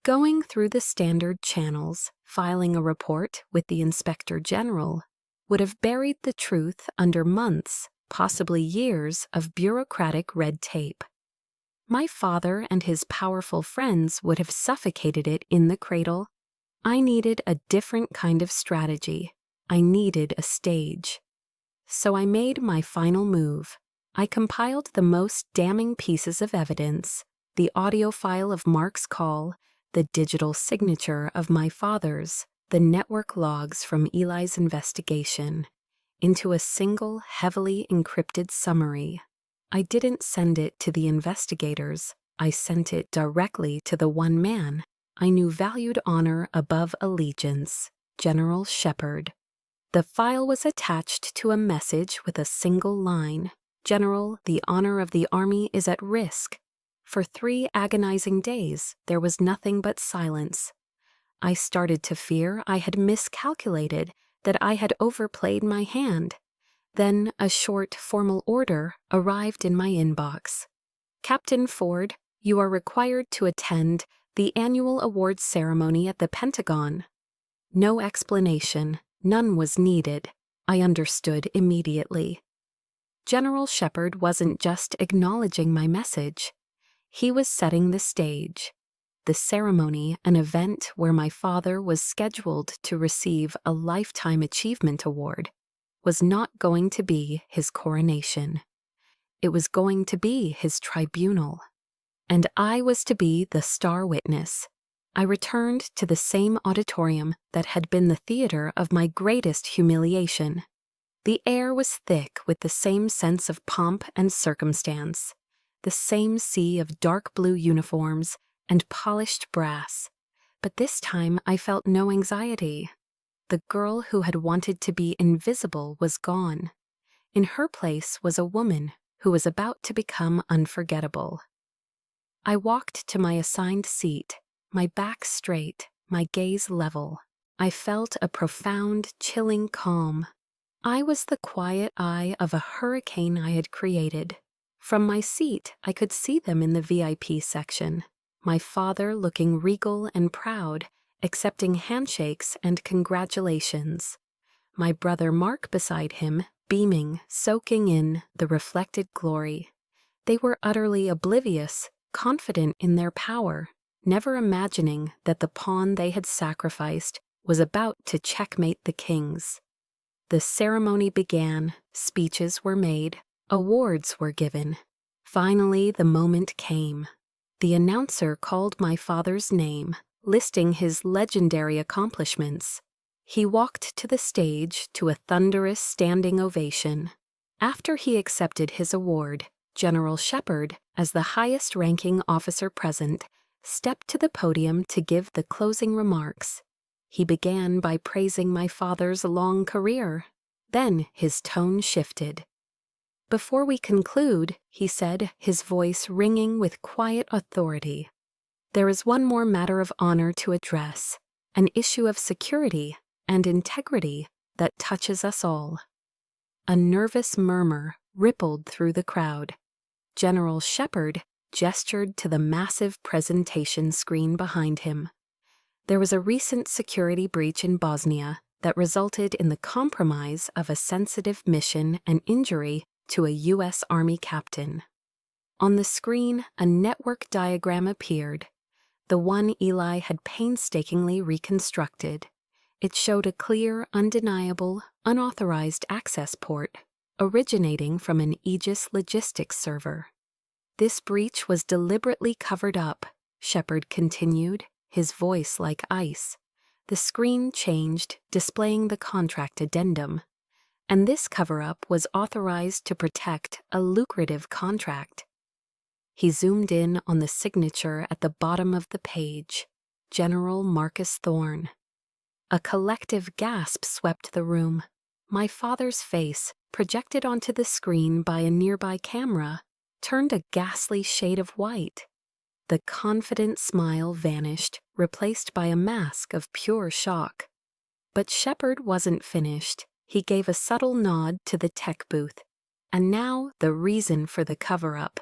Going through the standard channels, filing a report with the Inspector General, would have buried the truth under months, possibly years, of bureaucratic red tape. My father and his powerful friends would have suffocated it in the cradle. I needed a different kind of strategy. I needed a stage. So I made my final move. I compiled the most damning pieces of evidence, the audio file of Mark's call, the digital signature of my father's, the network logs from Eli's investigation, into a single, heavily encrypted summary. I didn't send it to the investigators. I sent it directly to the one man I knew valued honor above allegiance, General Shepard. The file was attached to a message with a single line: "General, the honor of the Army is at risk." For 3 agonizing days, there was nothing but silence. I started to fear I had miscalculated, that I had overplayed my hand. Then a short, formal order arrived in my inbox. "Captain Ford, you are required to attend the annual awards ceremony at the Pentagon." No explanation, none was needed. I understood immediately. General Shepard wasn't just acknowledging my message. He was setting the stage. The ceremony, an event where my father was scheduled to receive a Lifetime Achievement Award, was not going to be his coronation. It was going to be his tribunal. And I was to be the star witness. I returned to the same auditorium that had been the theater of my greatest humiliation. The air was thick with the same sense of pomp and circumstance, the same sea of dark blue uniforms and polished brass. But this time I felt no anxiety. The girl who had wanted to be invisible was gone. In her place was a woman who was about to become unforgettable. I walked to my assigned seat, my back straight, my gaze level. I felt a profound, chilling calm. I was the quiet eye of a hurricane I had created. From my seat, I could see them in the VIP section. My father looking regal and proud, accepting handshakes and congratulations. My brother Mark beside him, beaming, soaking in the reflected glory. They were utterly oblivious, confident in their power, never imagining that the pawn they had sacrificed was about to checkmate the kings. The ceremony began, speeches were made, awards were given. Finally, the moment came. The announcer called my father's name, listing his legendary accomplishments. He walked to the stage to a thunderous standing ovation. After he accepted his award, General Shepard, as the highest-ranking officer present, stepped to the podium to give the closing remarks. He began by praising my father's long career. Then his tone shifted. "Before we conclude," he said, his voice ringing with quiet authority, "there is one more matter of honor to address, an issue of security and integrity that touches us all." A nervous murmur rippled through the crowd. General Shepard gestured to the massive presentation screen behind him. There was a recent security breach in Bosnia that resulted in the compromise of a sensitive mission and injury to a U.S. Army captain. On the screen, a network diagram appeared, the one Eli had painstakingly reconstructed. It showed a clear, undeniable, unauthorized access port originating from an Aegis logistics server. "This breach was deliberately covered up," Shepard continued, his voice like ice. The screen changed, displaying the contract addendum. "And this cover-up was authorized to protect a lucrative contract." He zoomed in on the signature at the bottom of the page, General Marcus Thorne. A collective gasp swept the room. My father's face, projected onto the screen by a nearby camera, turned a ghastly shade of white. The confident smile vanished, replaced by a mask of pure shock. But Shepard wasn't finished. He gave a subtle nod to the tech booth. And now the reason for the cover-up.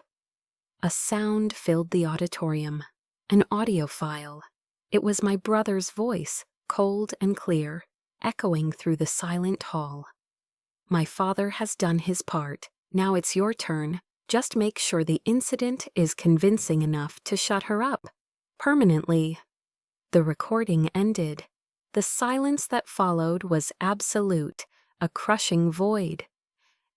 A sound filled the auditorium. An audio file. It was my brother's voice, cold and clear, echoing through the silent hall. "My father has done his part. Now it's your turn. Just make sure the incident is convincing enough to shut her up. Permanently." The recording ended. The silence that followed was absolute, a crushing void.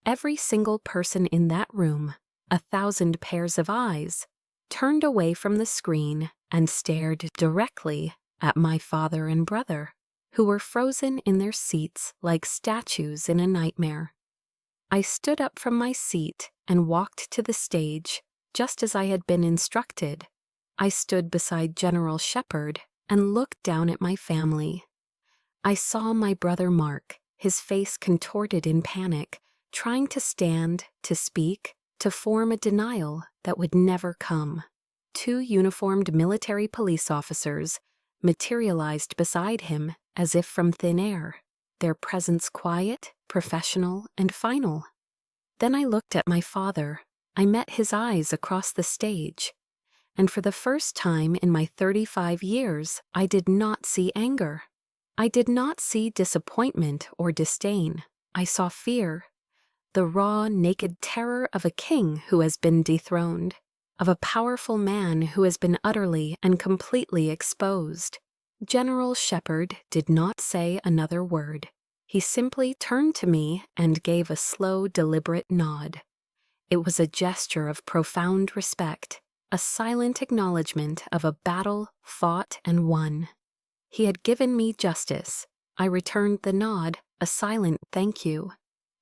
Every single person in that room, 1,000 pairs of eyes, turned away from the screen and stared directly at my father and brother, who were frozen in their seats like statues in a nightmare. I stood up from my seat and walked to the stage, just as I had been instructed. I stood beside General Shepard and looked down at my family. I saw my brother Mark, his face contorted in panic, trying to stand, to speak, to form a denial that would never come. 2 uniformed military police officers materialized beside him as if from thin air, their presence quiet, professional, and final. Then I looked at my father. I met his eyes across the stage. And for the first time in my 35 years, I did not see anger. I did not see disappointment or disdain. I saw fear. The raw, naked terror of a king who has been dethroned. of a powerful man who has been utterly and completely exposed. General Shepard did not say another word. He simply turned to me and gave a slow, deliberate nod. It was a gesture of profound respect, a silent acknowledgement of a battle fought and won. He had given me justice. I returned the nod, a silent thank you.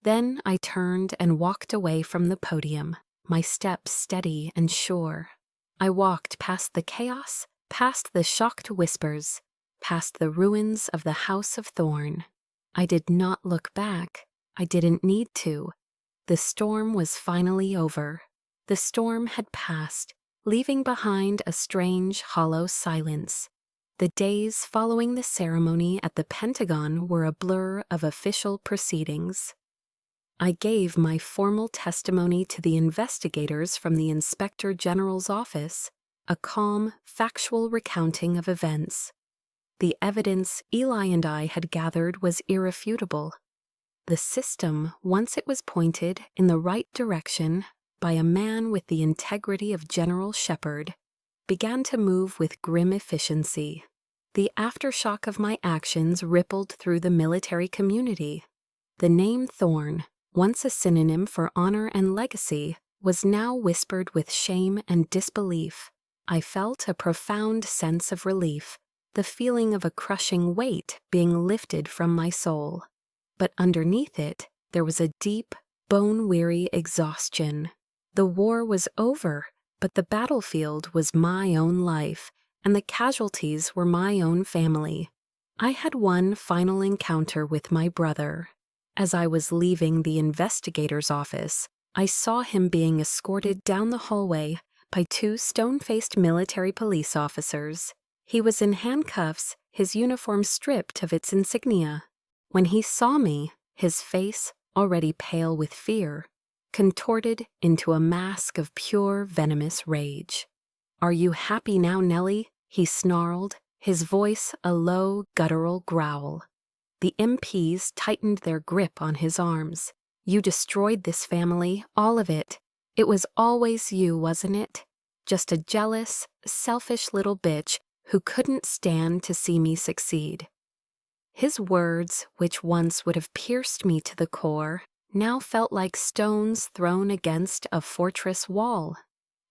Then I turned and walked away from the podium, my steps steady and sure. I walked past the chaos, past the shocked whispers, past the ruins of the House of Thorn. I did not look back. I didn't need to. The storm was finally over. The storm had passed, leaving behind a strange, hollow silence. The days following the ceremony at the Pentagon were a blur of official proceedings. I gave my formal testimony to the investigators from the Inspector General's office, a calm, factual recounting of events. The evidence Eli and I had gathered was irrefutable. The system, once it was pointed in the right direction by a man with the integrity of General Shepard, began to move with grim efficiency. The aftershock of my actions rippled through the military community. The name Thorn, once a synonym for honor and legacy, was now whispered with shame and disbelief. I felt a profound sense of relief, the feeling of a crushing weight being lifted from my soul. But underneath it, there was a deep, bone-weary exhaustion. The war was over, but the battlefield was my own life, and the casualties were my own family. I had one final encounter with my brother. As I was leaving the investigator's office, I saw him being escorted down the hallway by two stone-faced military police officers. He was in handcuffs, his uniform stripped of its insignia. When he saw me, his face, already pale with fear, contorted into a mask of pure venomous rage. "Are you happy now, Nellie?" he snarled, his voice a low, guttural growl. The MPs tightened their grip on his arms. "You destroyed this family, all of it. It was always you, wasn't it? Just a jealous, selfish little bitch who couldn't stand to see me succeed." His words, which once would have pierced me to the core, now felt like stones thrown against a fortress wall.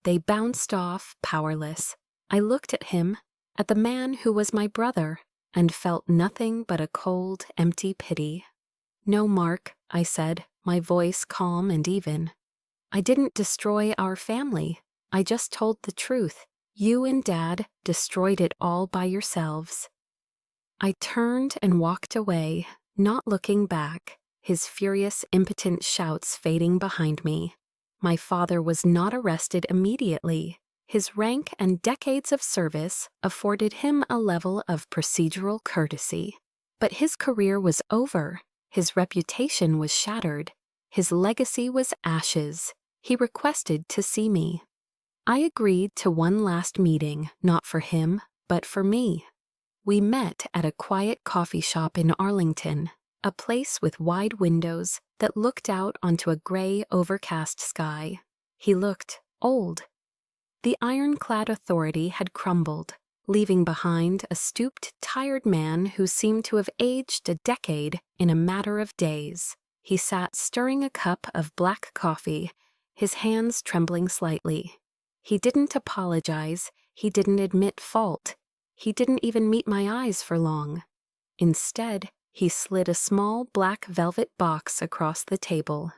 They bounced off, powerless. I looked at him, at the man who was my brother, and felt nothing but a cold, empty pity. "No, Mark," I said, my voice calm and even. "I didn't destroy our family. I just told the truth. You and Dad destroyed it all by yourselves." I turned and walked away, not looking back, his furious, impotent shouts fading behind me. My father was not arrested immediately. His rank and decades of service afforded him a level of procedural courtesy. But his career was over. His reputation was shattered. His legacy was ashes. He requested to see me. I agreed to one last meeting, not for him, but for me. We met at a quiet coffee shop in Arlington, a place with wide windows that looked out onto a gray, overcast sky. He looked old. The ironclad authority had crumbled, leaving behind a stooped, tired man who seemed to have aged a decade in a matter of days. He sat stirring a cup of black coffee, his hands trembling slightly. He didn't apologize. He didn't admit fault. He didn't even meet my eyes for long. Instead, he slid a small black velvet box across the table.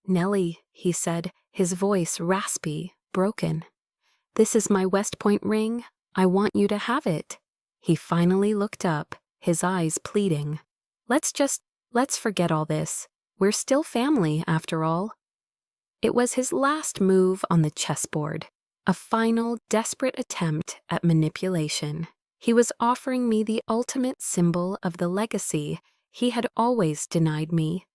"Nellie," he said, his voice raspy, broken. "This is my West Point ring. I want you to have it." He finally looked up, his eyes pleading. Let's forget all this. We're still family, after all." It was his last move on the chessboard, a final, desperate attempt at manipulation. He was offering me the ultimate symbol of the legacy he had always denied me,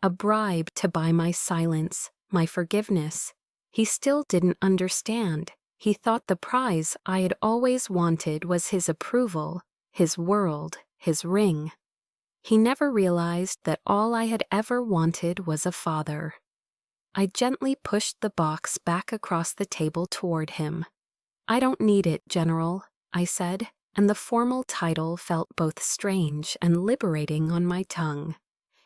a bribe to buy my silence, my forgiveness. He still didn't understand. He thought the prize I had always wanted was his approval, his world, his ring. He never realized that all I had ever wanted was a father. I gently pushed the box back across the table toward him. "I don't need it, General," I said, and the formal title felt both strange and liberating on my tongue.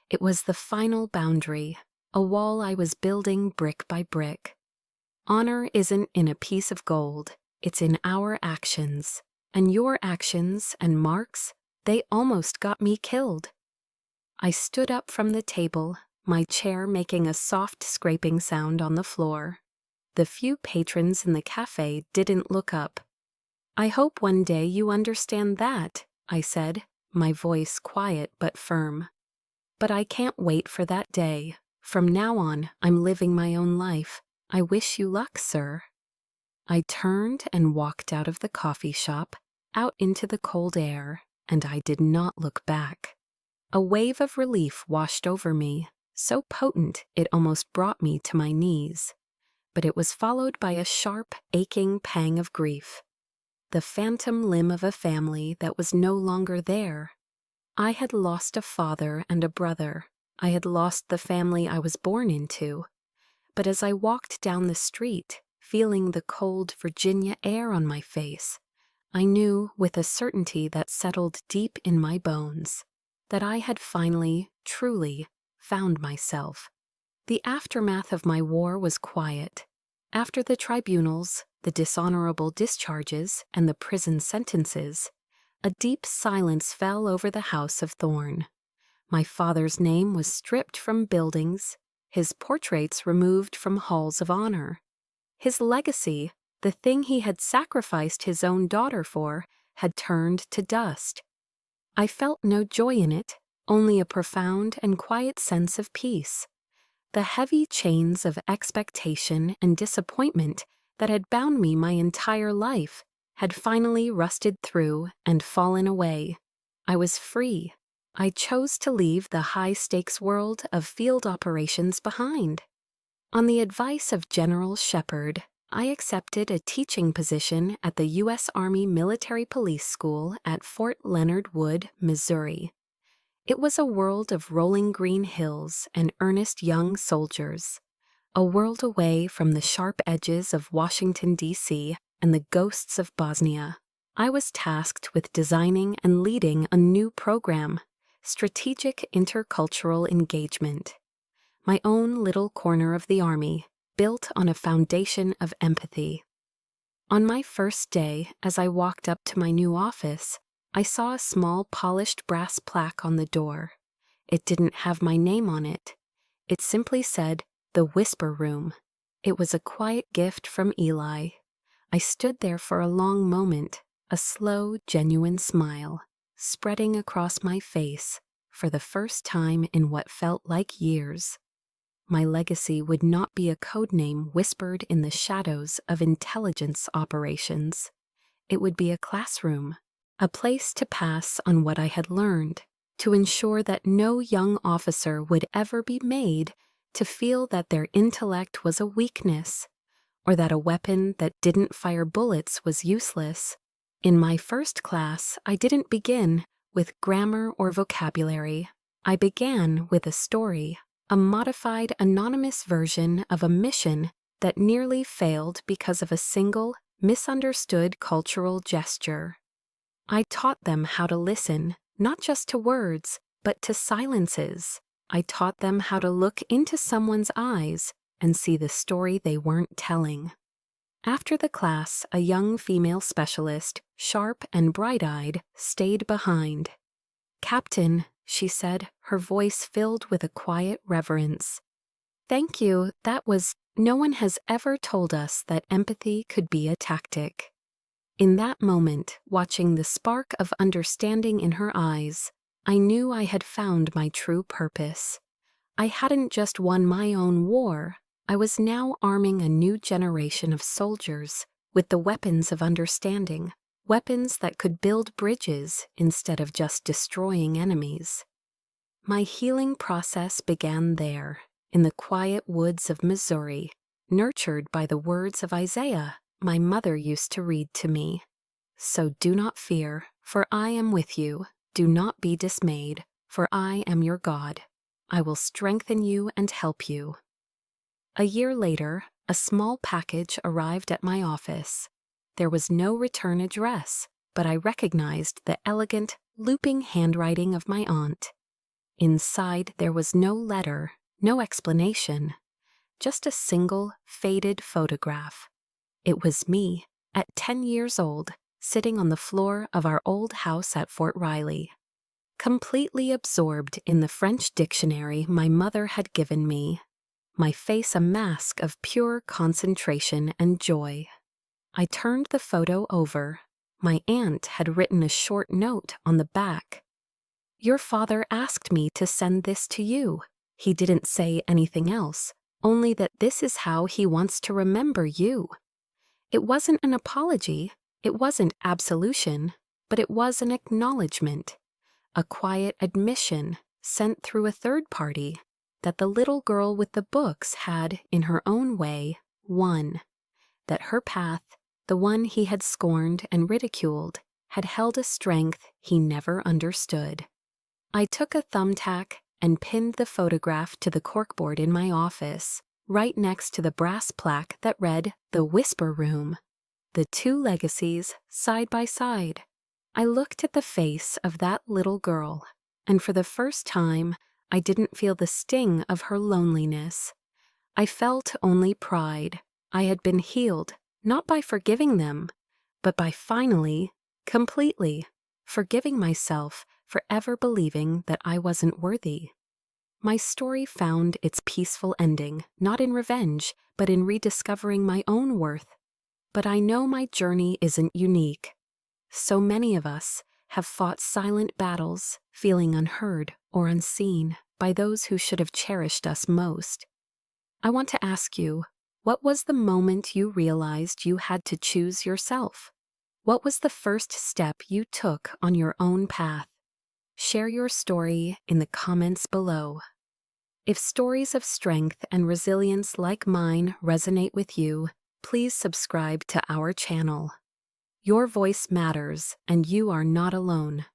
It was the final boundary, a wall I was building brick by brick. Honor isn't in a piece of gold, it's in our actions. And your actions and Mark's, they almost got me killed. I stood up from the table, my chair making a soft scraping sound on the floor. The few patrons in the cafe didn't look up. "I hope one day you understand that," I said, my voice quiet but firm. "But I can't wait for that day. From now on, I'm living my own life. I wish you luck, sir." I turned and walked out of the coffee shop, out into the cold air, and I did not look back. A wave of relief washed over me, so potent it almost brought me to my knees. But it was followed by a sharp, aching pang of grief. The phantom limb of a family that was no longer there. I had lost a father and a brother. I had lost the family I was born into. But as I walked down the street, feeling the cold Virginia air on my face, I knew with a certainty that settled deep in my bones that I had finally, truly, found myself. The aftermath of my war was quiet. After the tribunals, the dishonorable discharges, and the prison sentences, a deep silence fell over the House of Thorn. My father's name was stripped from buildings, his portraits removed from halls of honor. His legacy, the thing he had sacrificed his own daughter for, had turned to dust. I felt no joy in it, only a profound and quiet sense of peace. The heavy chains of expectation and disappointment that had bound me my entire life had finally rusted through and fallen away. I was free. I chose to leave the high-stakes world of field operations behind. On the advice of General Shepard, I accepted a teaching position at the U.S. Army Military Police School at Fort Leonard Wood, Missouri. It was a world of rolling green hills and earnest young soldiers, a world away from the sharp edges of Washington, D.C. and the ghosts of Bosnia. I was tasked with designing and leading a new program, Strategic Intercultural Engagement. My own little corner of the Army, built on a foundation of empathy. On my first day, as I walked up to my new office, I saw a small polished brass plaque on the door. It didn't have my name on it. It simply said, "The Whisper Room." It was a quiet gift from Eli. I stood there for a long moment, a slow, genuine smile, spreading across my face for the first time in what felt like years. My legacy would not be a code name whispered in the shadows of intelligence operations. It would be a classroom, a place to pass on what I had learned, to ensure that no young officer would ever be made to feel that their intellect was a weakness, or that a weapon that didn't fire bullets was useless. In my first class, I didn't begin with grammar or vocabulary. I began with a story, a modified anonymous version of a mission that nearly failed because of a single, misunderstood cultural gesture. I taught them how to listen, not just to words, but to silences. I taught them how to look into someone's eyes and see the story they weren't telling. After the class, a young female specialist, sharp and bright-eyed, stayed behind. "Captain," she said, her voice filled with a quiet reverence. "Thank you, no one has ever told us that empathy could be a tactic." In that moment, watching the spark of understanding in her eyes, I knew I had found my true purpose. I hadn't just won my own war, I was now arming a new generation of soldiers with the weapons of understanding, weapons that could build bridges instead of just destroying enemies. My healing process began there, in the quiet woods of Missouri, nurtured by the words of Isaiah my mother used to read to me. "So do not fear, for I am with you. Do not be dismayed, for I am your God. I will strengthen you and help you." A year later, a small package arrived at my office. There was no return address, but I recognized the elegant, looping handwriting of my aunt. Inside, there was no letter, no explanation, just a single, faded photograph. It was me, at 10 years old, sitting on the floor of our old house at Fort Riley, completely absorbed in the French dictionary my mother had given me, my face a mask of pure concentration and joy. I turned the photo over. My aunt had written a short note on the back. "Your father asked me to send this to you. He didn't say anything else, only that this is how he wants to remember you." It wasn't an apology, it wasn't absolution, but it was an acknowledgement, a quiet admission sent through a third party that the little girl with the books had, in her own way, won, that her path, the one he had scorned and ridiculed, had held a strength he never understood. I took a thumbtack and pinned the photograph to the corkboard in my office, right next to the brass plaque that read "The Whisper Room." The two legacies, side by side. I looked at the face of that little girl, and for the first time, I didn't feel the sting of her loneliness. I felt only pride. I had been healed, not by forgiving them, but by finally, completely, forgiving myself for ever believing that I wasn't worthy. My story found its peaceful ending, not in revenge, but in rediscovering my own worth. But I know my journey isn't unique. So many of us have fought silent battles, feeling unheard or unseen by those who should have cherished us most. I want to ask you, what was the moment you realized you had to choose yourself? What was the first step you took on your own path? Share your story in the comments below. If stories of strength and resilience like mine resonate with you, please subscribe to our channel. Your voice matters, and you are not alone.